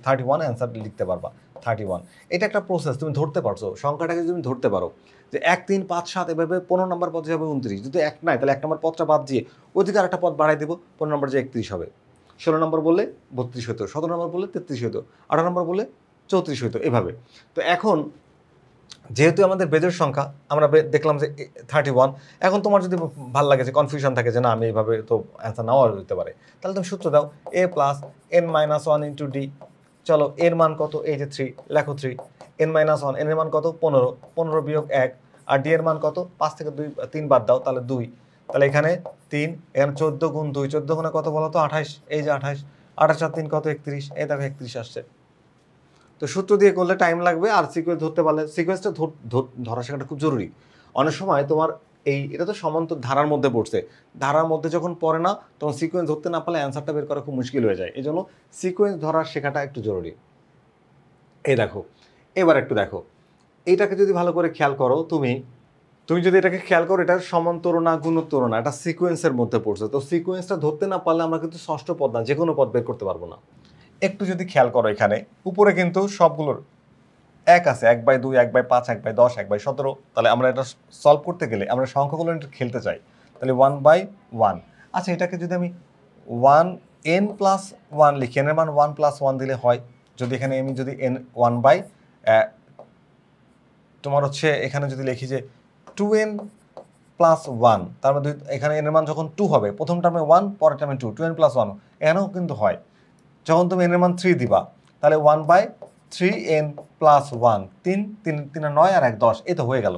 31 অ্যান্সার লিখতে পারবা, 31। এটা একটা প্রসেস, তুমি ধরতে পারছো সংখ্যাটাকে, তুমি ধরতে পারো যে 1 3 5 7 এভাবে 15 নম্বর পদে যাবে 29, যদি 1 নাই তাহলে 1 নম্বর পদটা বাদ দিয়ে ওইদিকে আরেকটা পদ বাড়াই দেবো, 15 নম্বর যে 31 হবে, 16 নম্বর বললে 32 হতো, 17 নম্বর বললে 33 হতো, 18 নম্বর বললে 34 হতো, এভাবে। তো এখন যেহেতু আমাদের বেজোড় সংখ্যা আমরা দেখলাম যে 31, এখন তোমার যদি ভালো লাগে যে কনফিউশন থাকে যে না আমি এইভাবে তো অ্যান্সার নাও হতে পারে, তাহলে তুমি সূত্র দাও, a plus n-1 into D, চলো এর মান কত, এই যে 3, লেখো 3, n-1, n এর মান কত 15, 15 বিয়োগ 1, আর ডি এর মান কত, 5 থেকে 3 বাদ দাও, তাহলে 2, তাহলে এখানে 3, এখানে 14 গুণ 2, 14 গুণে কত বলো তো 28, এই যে 28, 28 আর 3 কত 31, এই দেখো 31 আসছে। তো সূত্র দিয়ে করলে টাইম লাগবে, আর সিকোয়েন্স ধরতে পারলে, সিকোয়েন্সটা ধরা শেখাটা খুব জরুরি। অনেক সময় তোমার এটা তো সমান্তর ধারার মধ্যে পড়ছে, ধারার মধ্যে যখন পড়ে না তখন সিকোয়েন্স ধরতে না পারলে অ্যান্সারটা বের করা খুব মুশকিল হয়ে যায়, এই জন্য সিকোয়েন্স ধরার শেখাটা একটু জরুরি। এই দেখো এবার একটু দেখো, এইটাকে যদি ভালো করে খেয়াল করো তুমি, তুমি যদি এটাকে খেয়াল করো, এটা সমান্তর না গুণোত্তর না, এটা সিকোয়েন্সের মধ্যে পড়ছে। তো সিকোয়েন্সটা ধরতে না পারলে আমরা কিন্তু ষষ্ঠ পদ না যে কোনো পদ বের করতে পারবো না। একটু যদি খেয়াল করো এখানে উপরে কিন্তু সবগুলোর এক আছে, 1/2, 1/5, 1/10, 1/17। তাহলে আমরা এটা সলভ করতে গেলে আমরা সংখ্যাগুলো খেলতে চাই, তাহলে 1/1। আচ্ছা, এটাকে যদি আমি 1n+1 লিখি, n এর মান 1+1 দিলে হয়। যদি এখানে আমি যদি n 1/ তোমার হচ্ছে এখানে যদি লিখি যে 2n+1, তার মধ্যে এখানে n এর মান যখন 2 হবে, প্রথম টার্মে 1, পরের টার্মে 2, 2n+1 এখানেও কিন্তু হয়। যখন তুমি n এর মান 3 দিবা, তাহলে 1/3n+1, 3 3 9 আর 1 10, এই তো হয়ে গেল।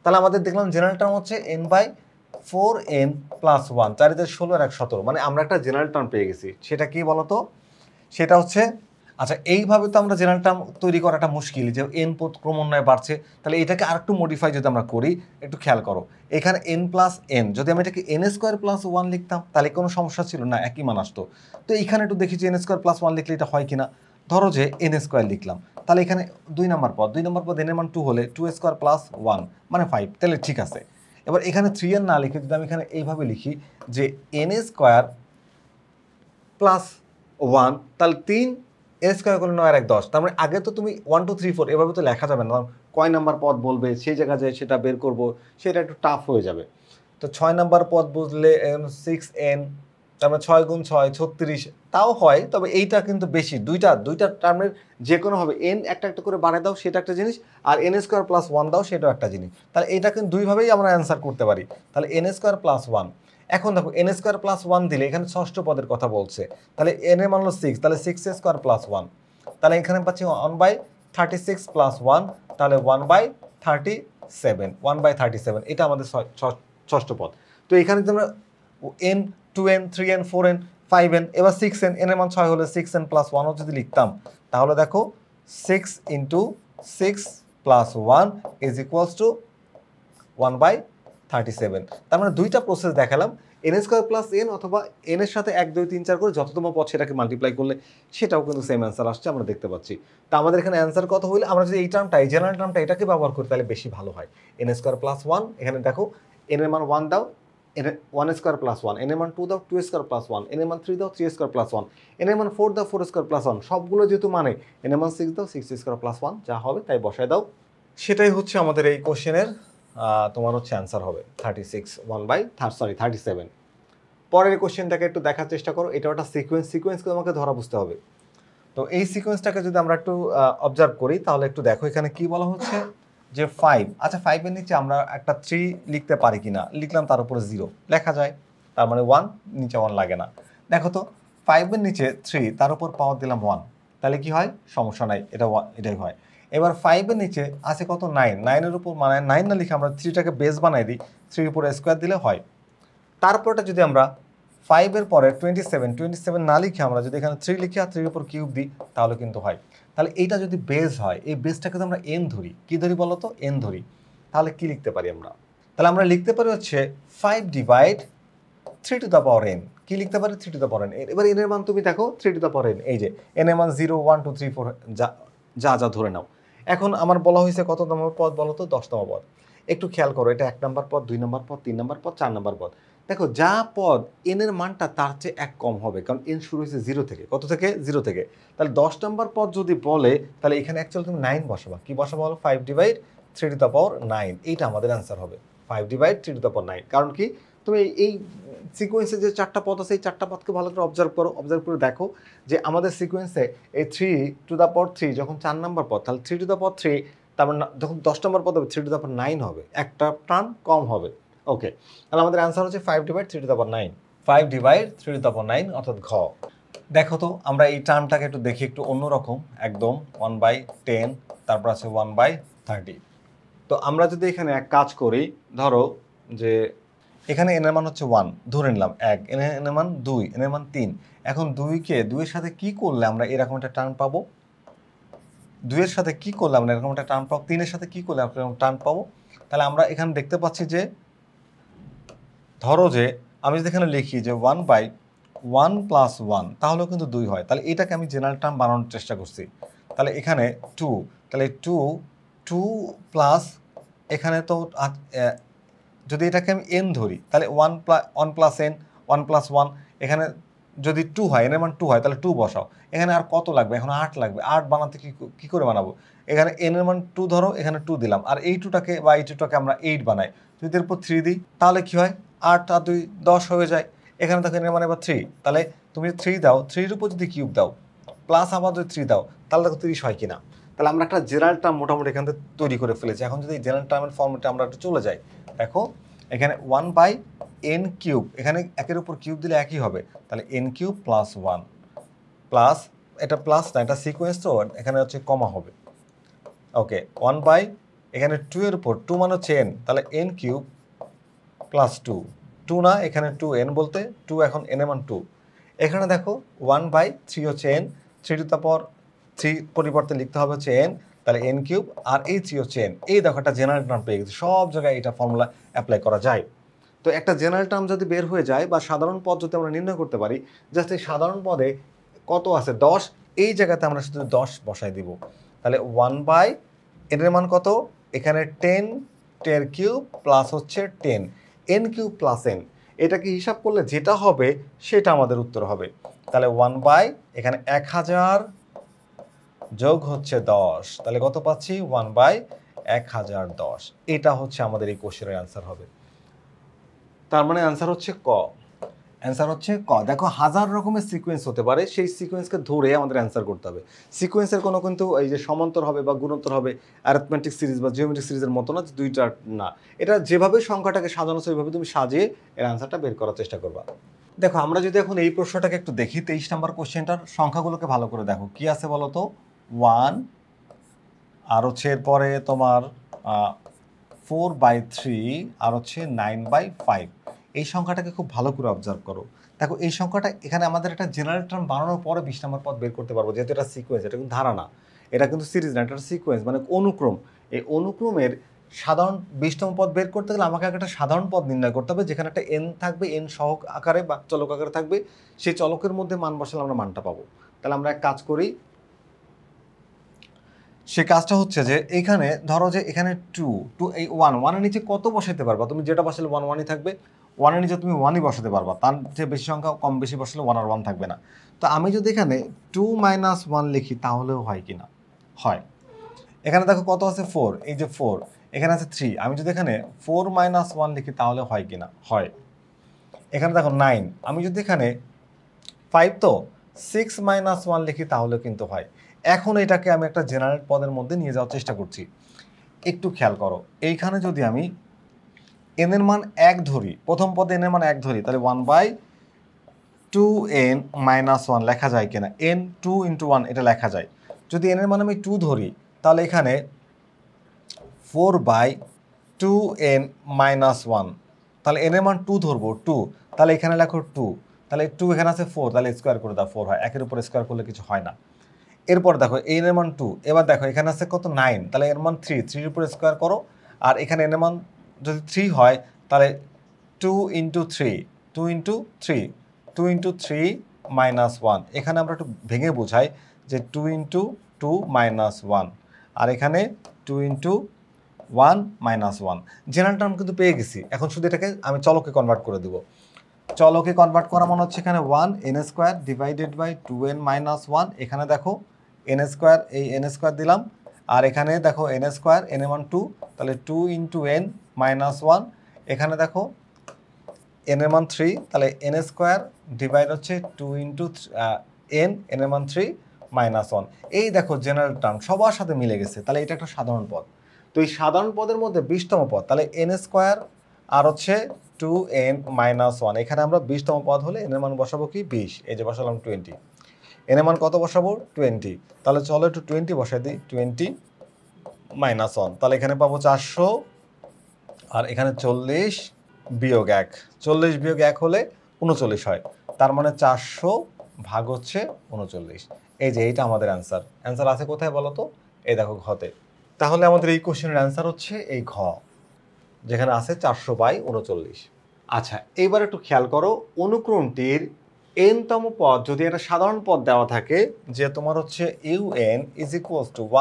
তাহলে আমাদের দেখলাম জেনারেল টার্ম হচ্ছে n/4n+1, 4 × 16 আর 1 17, মানে আমরা একটা জেনারেল টার্ম পেয়ে গেছি। সেটা কি বলতো? সেটা হচ্ছে, আচ্ছা এইভাবে তো আমরা জেনারেল টার্ম তৈরি করাটা মুশকিল, যে n পদ ক্রমান্বয়ে বাড়ছে। তাহলে এটাকে আরেকটু মডিফাই যদি আমরা করি, একটু খেয়াল করো, এখানে n+n, যদি আমি এটাকে n² + 1 লিখতাম তাহলে কোনো সমস্যা ছিল না, একই মান আসতো। তো এখানে একটু দেখি যে n² + 1 লিখলে এটা হয় কিনা। ধরো যে n² লিখলাম, তাহলে এখানে 2 নম্বর পদ n এর মান 2 হলে 2² + 1 মানে 5, তাহলে ঠিক আছে। এবার এখানে 3n না লিখে যদি আমি এখানে এইভাবে লিখি যে n² + 1, তাহলে 3 n² করলে 9 আর 1 10। তার মানে আগে তো তুমি 1 2 3 4 এভাবে তো লেখা যাবে না, কয় নাম্বার পদ বলবে সেই জায়গায় যে সেটা বের করব, সেটা একটু টাফ হয়ে যাবে। তো 6 নাম্বার পদ বুঝলে 6n, তারপরে 6 × 6 36, তাও হয়। তবে এইটা কিন্তু বেশি, দুইটা টার্মের যে কোনো হবে, n একটা একটা করে বাড়ায় দাও সেটা একটা জিনিস, আর n² + 1 দাও সেটাও একটা জিনিস। তাহলে এটা কিন্তু দুইভাবেই আমরা অ্যান্সার করতে পারি। তাহলে n² + 1, এখন দেখো n² + 1 দিলে এখানে ষষ্ঠ পদের কথা বলছে, তাহলে n এর মান হলো 6, তাহলে 6² + 1, তাহলে এখানে পাচ্ছি 1/36 + 1, তাহলে 1/37, 1/37, এটা আমাদের ষষ্ঠ পদ। তো এখানে যদি আমরা n 2n 3n 4n 5n এবার 6n, n এর মান 6 হলে 6n + 1ও যদি লিখতাম, তাহলে দেখো 6 × 6 + 1 = 1/37। তার মানে দুইটা প্রসেস দেখালাম, n² + n অথবা n এর সাথে 1 2 3 4 করে যততম পদ সেটাকে মাল্টিপ্লাই করলে সেটাও কিন্তু সেম অ্যান্সার আসছে, আমরা দেখতে পাচ্ছি। তা আমাদের এখানে অ্যান্সার কত হইলে আমরা যদি এই টার্মটা, এই জেনারেল টার্মটা এটাকে ব্যবহার করি তাহলে বেশি ভালো হয়। n² + 1, এখানে দেখো n এর মান 1 দাও, n² + 1, n এর মান 2 দাও, 2² + 1, n এর মান 3 দাও, 3² + 1, n এর মান 4 দাও, 4² + 1, সবগুলো যেহেতু মানে n এর মান 6 দাও, 6² + 1, যা হবে তাই বসায় দাও। সেটাই হচ্ছে আমাদের এই কোশ্চেনের তোমার হচ্ছে অ্যান্সার হবে 37। পরের কোশ্চেনটাকে একটু দেখার চেষ্টা করো, এটা একটা সিকোয়েন্সকে তোমাকে ধরা বুঝতে হবে। তো এই সিকোয়েন্সটাকে যদি আমরা একটু অবজার্ভ করি, তাহলে একটু দেখো এখানে কি বলা হচ্ছে যে 5। আচ্ছা, 5 এর নিচে আমরা একটা 3 লিখতে পারি কিনা, লিখলাম, তার উপরে 0 লেখা যায়, তার মানে 1, নিচে 1 লাগে না। দেখো তো 5 এর নিচে 3, তার উপর পাওয়ার দিলাম 1, তাহলে কি হয়? সমস্যা নাই, এটাই হয়। এবার 5 এর নিচে আছে কত? 9, 9 এর উপর মানে 9 না লিখে আমরা 3টাকে বেস বানাই দিই, 3 এর উপরে স্কোয়ার দিলে হয়। তারপরটা যদি আমরা 5 এর পরে 27 না লিখে আমরা যদি এখানে 3 লিখি আর 3 এর উপর কিউব দিই, তাহলে কিন্তু হয়। তাহলে এইটা যদি বেস হয়, এই বেসটাকে যদি আমরা n ধরি, কি ধরি বলো তো? n ধরি। তাহলে কি লিখতে পারি আমরা? তাহলে আমরা লিখতে পারি হচ্ছে 5/3n। কি লিখতে পারি? 3n। এবার n এর মান তুমি দেখো 3n, এই যে n এর মান 0 1 2 3 4 যা ধরে নাও। এখন আমার বলা হয়েছে কততম পদ বলো তো? 10তম পদ। একটু খেয়াল করো, এটা 1 নম্বর পদ, 2 নম্বর পদ, 3 নম্বর পদ, 4 নম্বর পদ। দেখো যা পদ n এর মানটা তার চেয়ে 1 কম হবে, কারণ n শুরু হয়েছে 0 থেকে। কত থেকে? 0 থেকে। তাহলে 10 নম্বর পদ যদি বলে, তাহলে এখানে অ্যাকচুয়ালি তুমি 9 বসাবা। কি বসাবা বলো? 5/3/9, এইটা আমাদের অ্যান্সার হবে 5/3/9। কারণ কি? তুমি এই সিকোয়েন্সে যে 4টা পদ আছে, এই 4টা পদকে ভালো করে অবজার্ভ করে দেখো যে আমাদের সিকোয়েন্সে এই 3/3 যখন 4 নম্বর পদ, তাহলে 3/3, তারপর যখন 10 নম্বর পদ হবে 3/9 হবে, একটা টার্ম কম হবে। ওকে, তাহলে আমাদের অ্যান্সার হচ্ছে 5/3/9, 5/3/9 অর্থাৎ ঘ। দেখো তো আমরা এই টার্মটাকে একটু দেখি, একটু অন্যরকম একদম। 1/10, তারপর আছে 1/30। তো আমরা যদি এখানে এক কাজ করি, ধরো যে এখানে n এর মান হচ্ছে 1 ধরে নিলাম, 1, n এর মান 2, n এর মান 3। এখন 2 এর সাথে কি করলে আমরা এরকম একটা টার্ম পাবো? 2 এর সাথে কি করলে আমরা এরকম একটা টার্ম পাবো? 3 এর সাথে কি করলে আমরা এরকম টার্ম পাবো? তাহলে আমরা এখানে দেখতে পাচ্ছি যে, ধরো যে আমি যদি এখানে লিখি যে 1/1 + 1, তাহলেও কিন্তু 2 হয়। তাহলে এটাকে আমি জেনারেল টার্ম বানানোর চেষ্টা করছি। তাহলে এখানে 2, তাহলে 2 প্লাস এখানে তো যদি এটাকে আমি n ধরি তাহলে 1 প্লাস n 1 প্লাস 1, এখানে যদি 2 হয়, n এর মান 2 হয় তাহলে 2 বসাও। এখানে আর কত লাগবে? এখন 8 লাগবে। 8 বানাতে কি করে বানাবো? এখানে n এর মান 2 ধরো, এখানে 2 দিলাম, আর এই 2টাকে বা এই 2টাকে আমরা 8 বানাই। যদি এর উপর 3 দিই তাহলে কি হয়? 8 আর 2 10 হয়ে যায়। এখানে দেখো n এর মান এবার 3, তাহলে তুমি 3 দাও, 3 এর উপর যদি কিউব দাও প্লাস আবার যদি 3 দাও তাহলে দেখো 30 হয় কিনা। তাহলে আমরা একটা জেনারেল টার্ম মোটামুটি এখান থেকে তৈরি করে ফেলেছি। এখন যদি জেনারেল টার্মের ফর্মেটে আমরা একটু চলে যাই, দেখো এখানে 1/n কিউব, এখানে একের উপর কিউব দিলে একই হবে, তাহলে n কিউব প্লাস 1 প্লাস, এটা প্লাস না, এটা সিকোয়েন্স তো এখানে হচ্ছে কমা হবে। ওকে, 1 বাই এখানে 2 এর উপর 2 মানে হচ্ছে n, তাহলে n কিউব প্লাস 2, 2 না এখানে 2n বলতে 2, এখন n এর মান 2। এখানে দেখো 1/3 হচ্ছে n, 3 টু দ্য পাওয়ার 3 পরিবর্তে লিখতে হবে হচ্ছে n, তাহলে n কিউব আর এই 3 হচ্ছে n। এই দেখো একটা জেনারেল টার্ম পেয়ে গেছে, সব জায়গায় এটা ফর্মুলা অ্যাপ্লাই করা যায়। তো একটা জেনারেল টার্ম যদি বের হয়ে যায় বা সাধারণ পদ যদি আমরা নির্ণয় করতে পারি, জাস্ট এই সাধারণ পদে কত আছে 10, এই জায়গাতে আমরা শুধু 10 বসাই দিব। তাহলে 1/n এর মান কত? এখানে 10 10 কিউব প্লাস হচ্ছে 10 n কিউব প্লাস n, এটাকে হিসাব করলে যেটা হবে সেটা আমাদের উত্তর হবে। তাহলে 1 এখানে 1000 যোগ হচ্ছে 10, তাহলে কত পাচ্ছি? 1/1010। এটা হচ্ছে আমাদের এই কোশ্চেনের অ্যান্সার হবে। তার মানে অ্যান্সার হচ্ছে ক। অ্যান্সার হচ্ছে ক। দেখো হাজার রকমের সিকোয়েন্স হতে পারে, সেই সিকোয়েন্সকে ধরে আমাদের অ্যান্সার করতে হবে। সিকোয়েন্সের কোনো কিন্তু এই যে সমান্তর হবে বা গুণোত্তর হবে অ্যারিথমেটিক সিরিজ বা জিওমেট্রিক সিরিজের মতো না, দুইটা না। এটা যেভাবে সংখ্যাটাকে সাজানো সেইভাবে তুমি সাজিয়ে এর অ্যান্সারটা বের করার চেষ্টা করবা। দেখো আমরা যদি এখন এই প্রশ্নটাকে একটু দেখি, 23 নম্বর কোশ্চেনটার সংখ্যাগুলোকে ভালো করে দেখো কি আছে বলো তো। 1 আর হচ্ছে এরপরে তোমার 4/3 আর হচ্ছে 9/5। এই সংখ্যাটাকে খুব ভালো করে অবজার্ভ করো। দেখো এই সংখ্যাটা এখানে আমাদের একটা জেনারেল টার্ম বানানোর পরে 20 নম্বর পদ বের করতে পারবো, যেহেতু এটা সিকোয়েন্স, এটা কিন্তু ধারা না, এটা কিন্তু সিরিজ না, এটা সিকোয়েন্স মানে অনুক্রম। এই অনুক্রমের সাধারণ 20তম পদ বের করতে গেলে আমাকে একটা সাধারণ পদ নির্ণয় করতে হবে, যেখানে একটা এন থাকবে, এন সহগ আকারে বা চলক আকারে থাকবে। সেই চলকের মধ্যে মান বসালে আমরা মানটা পাবো। তাহলে আমরা এক কাজ করি, সে কাজটা হচ্ছে যে এখানে ধরো যে এখানে 2 এই 1 এর নিচে কত বসাতে পারবা? তুমি যেটা বসালে 1 থাকবে, 1 এর নিচে তুমি 1ই বসাতে পারবা, তার চেয়ে বেশি সংখ্যা কম বেশি বসালে 1 আর 1 থাকবে না। তো আমি যদি এখানে 2 - 1 লিখি তাহলেও হয় কি না? হয়। এখানে দেখো কত আছে 4, এই যে 4, এখানে আছে 3, আমি যদি এখানে 4 - 1 লিখি তাহলে হয় কি না? হয়। এখানে দেখো 9, আমি যদি এখানে 5 তো 6 - 1 লিখি তাহলে কিন্তু হয়। এখন এটাকে আমি একটা জেনারেল পদের মধ্যে নিয়ে যাওয়ার চেষ্টা করছি। একটু খেয়াল করো, এইখানে যদি আমি n এর মান 1 ধরি, প্রথম পদে n এর মান 1 ধরি, তাহলে 1/2n - 1 লেখা যায় কিনা? n 2 × 1 এটা লেখা যায়। যদি n এর মান আমি 2 ধরি তাহলে এখানে 4/2n - 1, তাহলে n এর মান 2 ধরবো 2, তাহলে এখানে লেখো 2, তাহলে 2 এখানে আছে 4, তাহলে স্কোয়ার করে দাও, 4 হয়। একের উপর স্কোয়ার করলে কিছু হয় না। এরপর দেখো এই এর মান 2, এবার দেখো এখানে আছে কত 9, তাহলে এর মান 3, 3 এর উপর স্কোয়ার করো, আর এখানে এর মান যদি 3 হয় তাহলে 2 × 3, 2 × 3, 2 × 3 - 1। এখানে আমরা একটু ভেঙে বোঝাই যে 2 × 2 - 1, আর এখানে 2 × 1 - 1। জেনারেল টার্ম কিন্তু পেয়ে গেছি, এখন শুধু এটাকে আমি চলকে কনভার্ট করে দেবো। চলকে কনভার্ট করা মনে হচ্ছে এখানে 1n² ডিভাইডেড বাই 2n - 1, এখানে দেখো n², এই n² দিলাম, আর এখানে দেখো n², n এর মান 2, তাহলে 2 × n - 1, এখানে দেখো n এর মান 3, তাহলে n² ডিভাইড হচ্ছে 2 × n, n এর মান 3 - 1। এই দেখো জেনারেল টার্ম সবার সাথে মিলে গেছে, তাহলে এটা একটা সাধারণ পদ। তো এই সাধারণ পদের মধ্যে 20তম পদ, তাহলে n² আর হচ্ছে 2n - 1, এখানে আমরা 20তম পদ হলে n এর মান বসাবো কি 20, এই যে বসালাম 20, n এর মান কত বসাবো 20, তাহলে চলো একটু 20 বসাই দিই, 20 - 1, তাহলে এখানে পাবো 400, আর এখানে 40 বিয়োগ 1, 40 বিয়োগ 1 হলে 39 হয়, তার মানে 400 ভাগ হচ্ছে 39। এই যে এইটা আমাদের অ্যান্সার। অ্যান্সার আছে কোথায় বলো তো? এই দেখো ঘতে। তাহলে আমাদের এই কোশ্চেনের অ্যান্সার হচ্ছে এই ঘ, যেখানে আছে 400/39। আচ্ছা, এইবার একটু খেয়াল করো, অনুক্রমটির n-তম পদ যদি একটা সাধারণ পদ দেওয়া থাকে যে তোমার হচ্ছে un =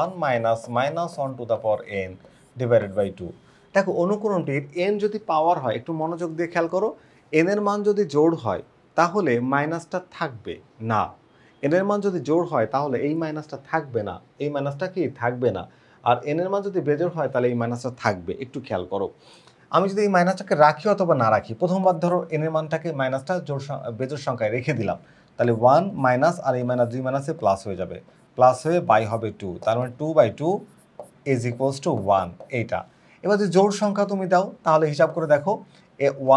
1 - -1 to the power n divided by 2, দেখো অনুক্রমটির এন যদি পাওয়ার হয়, একটু মনোযোগ দিয়ে খেয়াল করো, এন এর মান যদি জোড় হয় তাহলে মাইনাসটা থাকবে না। এন এর মান যদি জোড় হয় তাহলে এই মাইনাসটা থাকবে না, এই মাইনাসটা কি থাকবে না। আর এন এর মান যদি বেজোড় হয় তাহলে এই মাইনাসটা থাকবে। একটু খেয়াল করো, আমি যদি এই মাইনাসটাকে রাখি অথবা না রাখি, প্রথমবার ধরো এন এর মানটাকে মাইনাসটা বেজোড় সংখ্যায় রেখে দিলাম, তাহলে 1 মাইনাস আর এই মাইনাস 2 মাইনাসে প্লাস হয়ে যাবে, প্লাস হয়ে বাই হবে 2, তার মানে 2/2 ইজ ইকুয়ালস টু 1 এইটা। এবার যদি জোড় সংখ্যা তুমি দাও তাহলে হিসাব করে দেখো,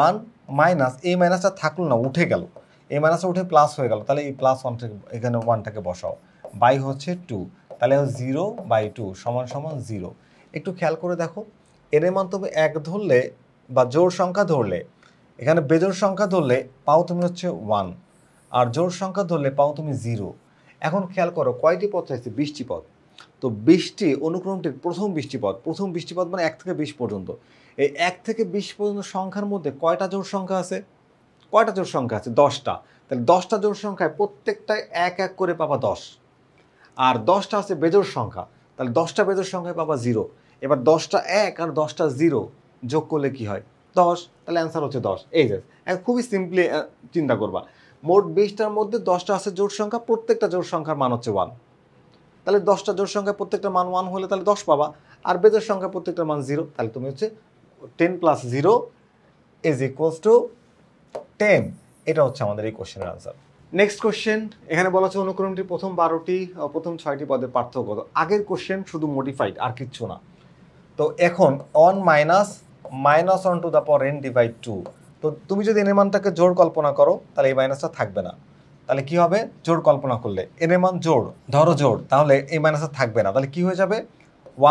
1 মাইনাস এই মাইনাসটা থাকলো না, উঠে গেল, এই মাইনাসটা উঠে প্লাস হয়ে গেল, তাহলে এই প্লাস 1 থেকে এখানে 1টাকে বসাও, বাই হচ্ছে 2, তাহলে 0/2 সমান সমান 0। একটু খেয়াল করে দেখো, এর মান তুমি 1 ধরলে বা জোড় সংখ্যা ধরলে, এখানে বেজোড় সংখ্যা ধরলে পাও তুমি হচ্ছে 1, আর জোড় সংখ্যা ধরলে পাও তুমি 0। এখন খেয়াল করো কয়টি পদ চাইছে, 20টি পদ। তো 20টি অনুক্রমটির প্রথম 20টি পদ, প্রথম 20টি পদ মানে 1 থেকে 20 পর্যন্ত। এই 1 থেকে 20 পর্যন্ত সংখ্যার মধ্যে কয়টা জোড় সংখ্যা আছে, কয়টা জোড় সংখ্যা আছে, 10টা। তাহলে 10টা জোড় সংখ্যায় প্রত্যেকটায় 1 1 করে পাবা 10, আর 10টা আছে বেজোড় সংখ্যা, তাহলে 10টা বেজোড় সংখ্যায় পাবা 0। এবার 10টা 1 আর 10টা 0 যোগ করলে কি হয়, 10, তাহলে অ্যান্সার হচ্ছে 10। এই যে খুবই সিম্পলি চিন্তা করবা, মোট 20টার মধ্যে 10টা আছে জোড় সংখ্যা, প্রত্যেকটা জোড় সংখ্যার মান হচ্ছে 1, তাহলে 10টা জোড় সংখ্যায় প্রত্যেকটা মান 1 হলে তাহলে 10 পাবা, আর বেজোড় সংখ্যা প্রত্যেকটা মান 0, তাহলে তুমি হচ্ছে 10 + 0 ইজ ইকুয়ালস টু 10। এটা হচ্ছে আমাদের এই কোশ্চেনের আনসার। নেক্সট কোশ্চেন, এখানে বলা হচ্ছে অনুক্রমটির প্রথম 12টি প্রথম 6টি পদের পার্থক্য কত। আগের কোশ্চেন শুধু মডিফাইড, আর কিচ্ছু না। তো এখন 1 minus -1 to the power n divide 2, তো তুমি যদি এন এর মানটাকে জোড় কল্পনা করো তাহলে এই মাইনাসটা থাকবে না, তাহলে কি হবে, জোড় কল্পনা করলে এন এর মান জোড়, ধরো জোড়, তাহলে এই মাইনাসটা থাকবে না, তাহলে কি হয়ে যাবে,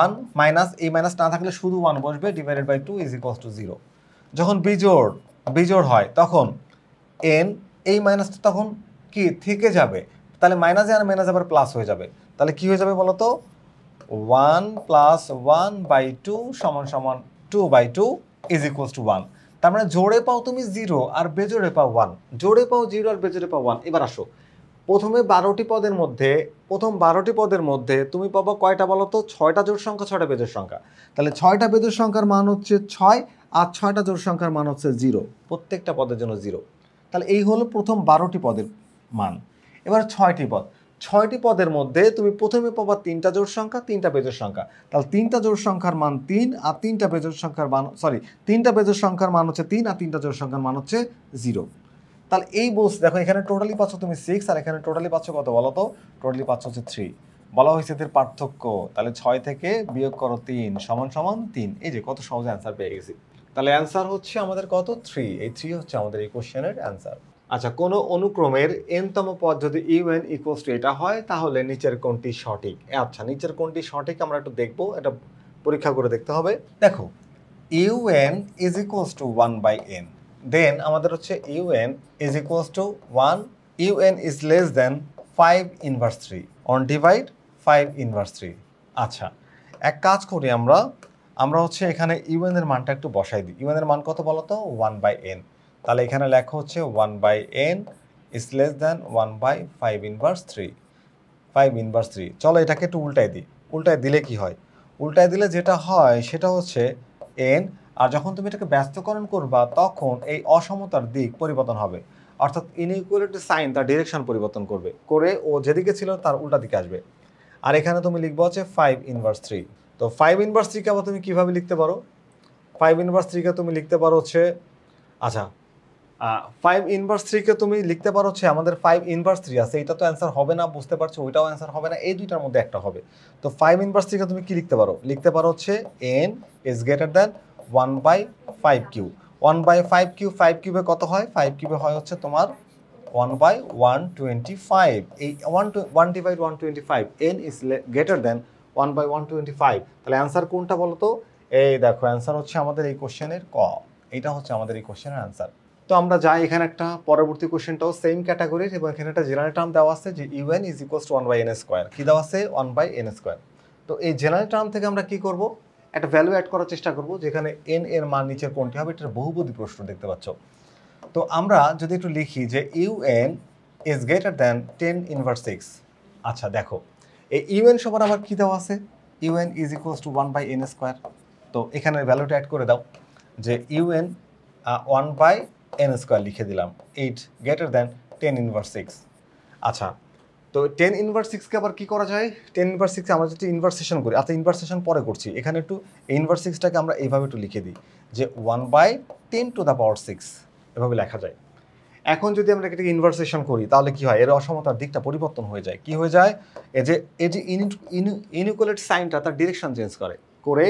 1 মাইনাস এই মাইনাস না থাকলে শুধু 1 বসবে, divided by 2 is equals to 0। যখন বিজোড় হয় তখন এন এই মাইনাসটা তখন কি থেকে যাবে, তাহলে মাইনাসে আর মাইনাস আবার প্লাস হয়ে যাবে, তাহলে কি হয়ে যাবে বলো তো, 1 + 1/2 সমান সমান 2/2 ইজ ইকুয়ালস টু 1। তার মানে জোড়ে পাও তুমি 0 আর বেজোড়ে পাও 1, জোড়ে পাও 0 আর বেজোড়ে পাও 1। এবার আসো, প্রথমে 12টি পদের মধ্যে, প্রথম 12টি পদের মধ্যে তুমি পাবো কয়টা বলো তো, 6টা জোড় সংখ্যা, 6টা বেজোড় সংখ্যা, তাহলে 6টা বেজোড় সংখ্যার মান হচ্ছে 6, আর 6টা জোড় সংখ্যার মান হচ্ছে 0, প্রত্যেকটা পদের জন্য 0। তাহলে এই হলো প্রথম 12টি পদের মান। এবার 6টি পদ, 6টি পদের মধ্যে তুমি প্রথমে পাবা 3টা জোড় সংখ্যা, 3টা বেজোড় সংখ্যা, তাহলে 3টা জোড় সংখ্যার মান 3, আর 3টা বেজোড় সংখ্যার মান 3টা বেজোড় সংখ্যার মান হচ্ছে 3, আর 3টা জোড় সংখ্যার মান হচ্ছে 0। তাহলে এই বলছে, দেখো এখানে টোটালি পাচ্ছ তুমি 6, আর এখানে টোটালি পাচ্ছ কত বলো তো, টোটালি পাচ্ছ হচ্ছে 3। বলা হয়েছে এদের পার্থক্য, তাহলে 6 থেকে বিয়োগ করো 3 সমান সমান 3। এই যে কত সহজে অ্যান্সার পেয়ে গেছি। তাহলে অ্যান্সার হচ্ছে আমাদের কত, 3। এই 3 হচ্ছে আমাদের এই কোশ্চেনের অ্যান্সার। আচ্ছা, কোনো অনুক্রমের n-তম পদ যদি un ইকুয়ালস টু এটা হয় তাহলে নিচের কোনটি সঠিক। আচ্ছা, নিচের কোনটি সঠিক আমরা একটু দেখবো, এটা পরীক্ষা করে দেখতে হবে। দেখো un is equals two 1/n, দেন আমাদের হচ্ছে un is equals to 1, un is less than 5 inverse 3, on divide 5 inverse 3। আচ্ছা, এক কাজ করি আমরা হচ্ছে এখানে un এর মানটা একটু বসাই দিই। un এর মান কত বলো তো, 1/n, তাহলে এখানে লেখা হচ্ছে 1/n is less than 1/5 inverse 3, 5 inverse 3। চলো এটাকে একটু উল্টাই দিই, উল্টায় দিলে কি হয়, উল্টায় দিলে যেটা হয় সেটা হচ্ছে n, আর যখন তুমি এটাকে ব্যস্তকরণ করবা তখন এই অসমতার দিক পরিবর্তন হবে, অর্থাৎ ইনইকুয়ালিটি সাইন তার ডিরেকশন পরিবর্তন করবে, করে ও যেদিকে ছিল তার উল্টা দিকে আসবে। আর এখানে তুমি লিখবো হচ্ছে 5 ইনভার্স 3। তো 5 ইনভার্স 3 কে আবার তুমি কীভাবে লিখতে পারো, 5 ইনভার্স 3 কে তুমি লিখতে পারো হচ্ছে, আচ্ছা 5 ইনভার্স 3 কে তুমি লিখতে পারো হচ্ছে, আমাদের 5 ইনভার্স 3 আছে, এটা তো অ্যান্সার হবে না, বুঝতে পারছো, ওইটাও অ্যান্সার হবে না, এই দুইটার মধ্যে একটা হবে। তো 5 ইনভার্স 3 কে তুমি কি লিখতে পারো, লিখতে পারো হচ্ছে n is greater than 1/5 cube. 1/5 cube, 5 কিউবে কত হয়, 5 কিউবে হয় হচ্ছে তোমার 1/125। এই 1/125, n ইজ গ্রেটার দ্যান 1/125। তাহলে অ্যান্সার কোনটা বলো তো, এই দেখো অ্যান্সার হচ্ছে আমাদের এই কোশ্চেনের ক, এইটা হচ্ছে আমাদের এই কোশ্চেনের অ্যান্সার। তো আমরা যাই, এখানে একটা পরবর্তী কোশ্চেনটাও সেম ক্যাটাগরির, এবং এখানে একটা জেনারেল টার্ম দেওয়া আছে যে un is equals two 1/n², কি দেওয়া আছে, 1/n²। তো এই জেনারেল টার্ম থেকে আমরা কি করব, একটা ভ্যালু অ্যাড করার চেষ্টা করব, যেখানে n এর মান নিচের কোনটি হবে, এটার বহুপদী প্রশ্ন দেখতে পাচ্ছ। তো আমরা যদি একটু লিখি যে un is greater than 10 inverse 6। আচ্ছা দেখো, এই un সমান আবার কি দেওয়া আছে, un is equals two 1/n²। তো এখানে ভ্যালুটা অ্যাড করে দাও যে un 1/n² লিখে দিলাম 8 গ্রেটার দ্যান 10^6। আচ্ছা, তো 10^6কে আবার কি করা যায়? 10^6 আমরা যদি ইনভার্সেশন করি, আচ্ছা ইনভার্সেশন পরে করছি, এখানে একটু ইনভার্স6টাকে আমরা এইভাবে একটু লিখে দিই যে 1/10⁶ এভাবে লেখা যায়। এখন যদি আমরা এটাকে ইনভার্সেশন করি তাহলে কি হয়? এর অসমতার দিকটা পরিবর্তন হয়ে যায়। কি হয়ে যায়? এই যে ইনইকুয়ালিটি সাইনটা তার ডিরেকশন চেঞ্জ করে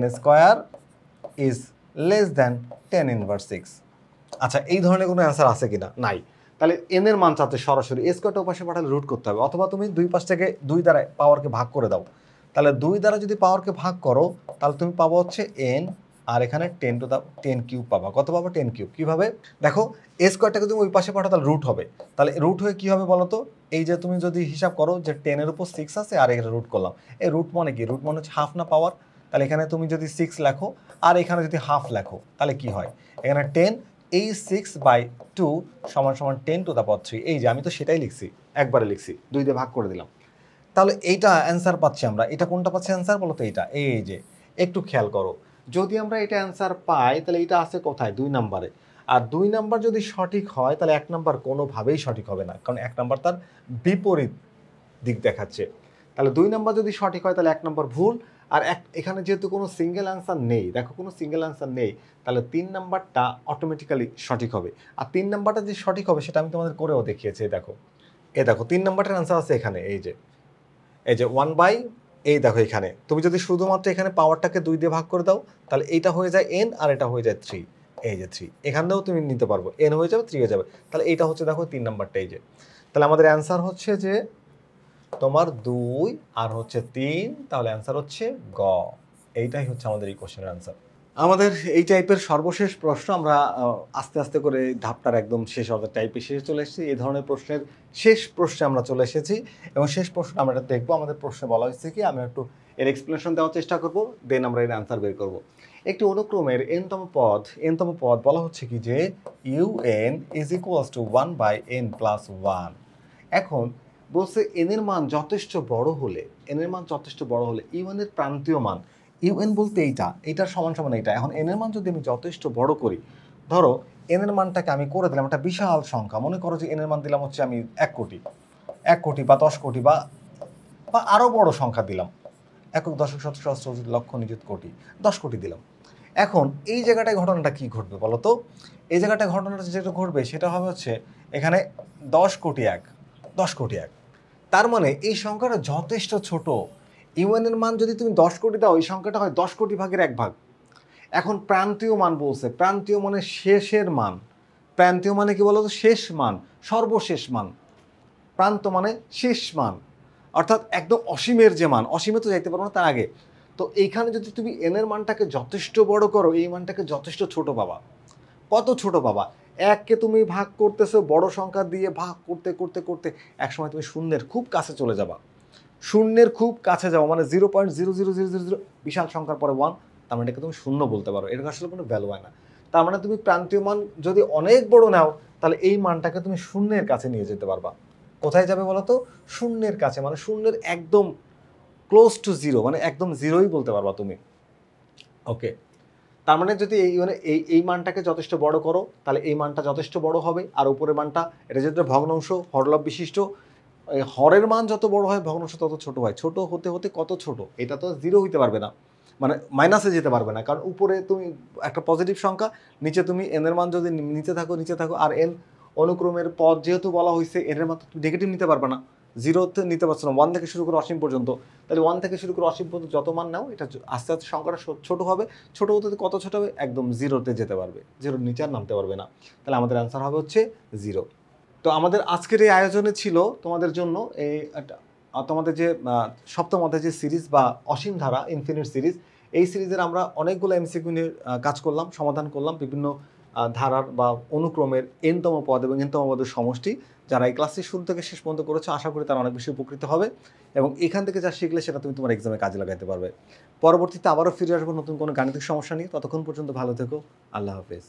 n² ইজ লেস দ্যান 10^6। আচ্ছা, এই ধরনের কোনো অ্যান্সার আছে কিনা? নাই। তাহলে এন এর মান চাচ্ছে সরাসরি স্কোয়ারটা ওপাশে পাঠালে রুট করতে হবে, অথবা তুমি দুই পাশ থেকে 2 দ্বারা পাওয়ারকে ভাগ করে দাও। তাহলে 2 দ্বারা যদি পাওয়ারকে ভাগ করো তাহলে তুমি পাবো হচ্ছে n, আর এখানে 10³ পাবা। কত পাবো? 10³ কিভাবে? দেখো স্কোয়ারটাকে তুমি ওই পাশে পাঠাও তাহলে রুট হবে। তাহলে রুট হয়ে কি হবে বলো তো? এই যে তুমি যদি হিসাব করো যে 10 এর উপর 6 আছে আর এখানে রুট করলাম, এই রুট মানে কি? রুট মানে হচ্ছে হাফ না পাওয়ার। তাহলে এখানে তুমি যদি 6 লেখো আর এখানে যদি হাফ লেখো তাহলে কি হয়? এখানে 10 এই 6/2 = 10⁻3। এই যে আমি তো সেটাই লিখছি, একবারে লিখছি, 2 দিয়ে ভাগ করে দিলাম। তাহলে এইটা অ্যান্সার পাচ্ছি আমরা। এটা কোনটা পাচ্ছি অ্যান্সার বলো তো? এইটা। এই যে একটু খেয়াল করো, যদি আমরা এটা অ্যান্সার পাই তাহলে এটা আছে কোথায়? 2 নম্বরে। আর 2 নাম্বার যদি সঠিক হয় তাহলে 1 নাম্বার কোনোভাবেই সঠিক হবে না, কারণ 1 নাম্বার তার বিপরীত দিক দেখাচ্ছে। তাহলে 2 নাম্বার যদি সঠিক হয় তাহলে 1 নাম্বার ভুল। আর এখানে যেহেতু কোনো সিঙ্গেল অ্যান্সার নেই, দেখো কোনো সিঙ্গেল অ্যান্সার নেই, তাহলে 3 নাম্বারটা অটোমেটিক্যালি সঠিক হবে। আর 3 নাম্বারটা যে সঠিক হবে সেটা আমি তোমাদের করেও দেখিয়েছি। দেখো 3 নাম্বারটার অ্যান্সার আছে এখানে। এই যে 1/ এই দেখো এখানে তুমি যদি শুধুমাত্র এখানে পাওয়ারটাকে 2 দিয়ে ভাগ করে দাও তাহলে এইটা হয়ে যায় n আর এটা হয়ে যায় 3। এই যে 3 এখানেও তুমি নিতে পারবো, n হয়ে যাবে 3 হয়ে যাবে। তাহলে এইটা হচ্ছে দেখো 3 নাম্বারটা। এই যে তাহলে আমাদের অ্যান্সার হচ্ছে যে তোমার 2 আর হচ্ছে 3, তাহলে অ্যান্সার হচ্ছে গ। এইটাই হচ্ছে আমাদের এই কোশ্চেনের অ্যান্সার। আমাদের এই টাইপের সর্বশেষ প্রশ্ন, আমরা আস্তে আস্তে করে ধাপটার একদম শেষ অর্ডার টাইপে শেষে চলে এসেছি। এই ধরনের প্রশ্নের শেষ প্রশ্নে আমরা চলে এসেছি এবং শেষ প্রশ্ন আমরা এটা দেখবো। আমাদের প্রশ্নে বলা হয়েছে কি, আমি একটু এর এক্সপ্লেনেশন দেওয়ার চেষ্টা করব, দেন আমরা এর অ্যান্সার বের করব। একটি অনুক্রমের nতম পদ বলা হচ্ছে কি যে un = 1/n+1। এখন বলছে n এর মান যথেষ্ট বড় হলে ইউএন এর প্রান্তীয় মান, ইউএন বলতে এইটার সমান এইটা। এখন n এর মান যদি আমি যথেষ্ট বড় করি, ধরো n এর মানটাকে আমি করে দিলাম একটা বিশাল সংখ্যা, মনে করো যে n এর মান দিলাম হচ্ছে আমি 1 কোটি বা 10 কোটি বা আরো বড় সংখ্যা দিলাম, একক দশক শতক সহস্র অযুত লক্ষ নিযুত কোটি, 10 কোটি দিলাম। এখন এই জায়গাটায় ঘটনাটা কি ঘটবে বলো তো? এই জায়গাটায় ঘটনাটা যেটা ঘটবে সেটা হবে হচ্ছে এখানে 10 কোটি 1। তার মানে এই সংখ্যাটা যথেষ্ট ছোট। ইউএন এর মান যদি তুমি 10 কোটি দাও, এই সংখ্যাটা হয় 10 কোটি ভাগের 1 ভাগ। এখন প্রান্তীয় মান বলছে, প্রান্তীয় মানে শেষের মান। প্রান্তীয় মানে কি বলতো? শেষ মান, সর্বশেষ মান। প্রান্ত মানে শেষ মান, অর্থাৎ একদম অসীমের যে মান, অসীমে তো যাইতে পারো না তার আগে। তো এইখানে যদি তুমি এন এর মানটাকে যথেষ্ট বড় করো, এই মানটাকে যথেষ্ট ছোট পাবা। কত ছোট পাবা? 1কে তুমি ভাগ করতেছো বড় সংখ্যা দিয়ে, ভাগ করতে করতে করতে একসময় তুমি শূন্যের খুব কাছে চলে যাবা। শূন্যের খুব কাছে যাবো মানে 0.00000, বিশাল সংখ্যার পরে 1, তার মানে এটাকে তুমি শূন্য বলতে পারো। এটা আসলে কোনো ভ্যালু হয় না। তার মানে তুমি প্রান্তীয় মান যদি অনেক বড় নাও তাহলে এই মানটাকে তুমি শূন্যের কাছে নিয়ে যেতে পারবা। কোথায় যাবে বলো তো? শূন্যের কাছে, মানে শূন্যের একদম ক্লোজ টু জিরো, মানে একদম জিরোই বলতে পারবা তুমি। ওকে, তার মানে যদি এই মানটাকে যথেষ্ট বড় করো তাহলে এই মানটা যথেষ্ট বড় হবে, আর উপরের মানটা, এটা যেহেতু ভগ্নাংশ, হরলব বিশিষ্ট, হরের মান যত বড় হয় ভগ্নাংশ তত ছোট হয়। ছোট হতে হতে কত ছোট? এটা তো জিরো হইতে পারবে না, মানে মাইনাসে যেতে পারবে না, কারণ উপরে তুমি একটা পজিটিভ সংখ্যা, নিচে তুমি এনের মান যদি নিচে থাকো, আর এন অনুক্রমের পদ যেহেতু বলা হয়েছে, এনের মান তুমি নেগেটিভ নিতে পারবে না, জিরোতে নিতে পারছো না, 1 থেকে শুরু করে অসীম পর্যন্ত। তাহলে 1 থেকে শুরু করে অসীম পর্যন্ত যত মান নাও, এটা আস্তে আস্তে সংখ্যাটা ছোট হবে। ছোট হতে কত ছোট হবে? একদম জিরোতে যেতে পারবে, জিরোর নিচে আর নামতে পারবে না। তাহলে আমাদের অ্যান্সার হবে হচ্ছে 0। তো আমাদের আজকের এই আয়োজনে ছিল তোমাদের জন্য তোমাদের যে সপ্তম অধ্যায় যে সিরিজ বা অসীম ধারা, ইনফিনিট সিরিজ, এই সিরিজের আমরা অনেকগুলো এমসিকিউ নিয়ে কাজ করলাম, সমাধান করলাম, বিভিন্ন ধারার বা অনুক্রমের এনতম পদ এবং এনতম পদের সমষ্টি। যারা এই ক্লাসটি শুরু থেকে শেষ পর্যন্ত করেছো, আশা করি তারা অনেক বেশি উপকৃত হবে এবং এখান থেকে যা শিখলে সেটা তুমি তোমার এক্সামে কাজে লাগাতে পারবে। পরবর্তীতে আবারও ফিরে আসবো নতুন কোনো গাণিতিক সমস্যা নিয়ে। ততক্ষণ পর্যন্ত ভালো থেকো। আল্লাহ হাফেজ।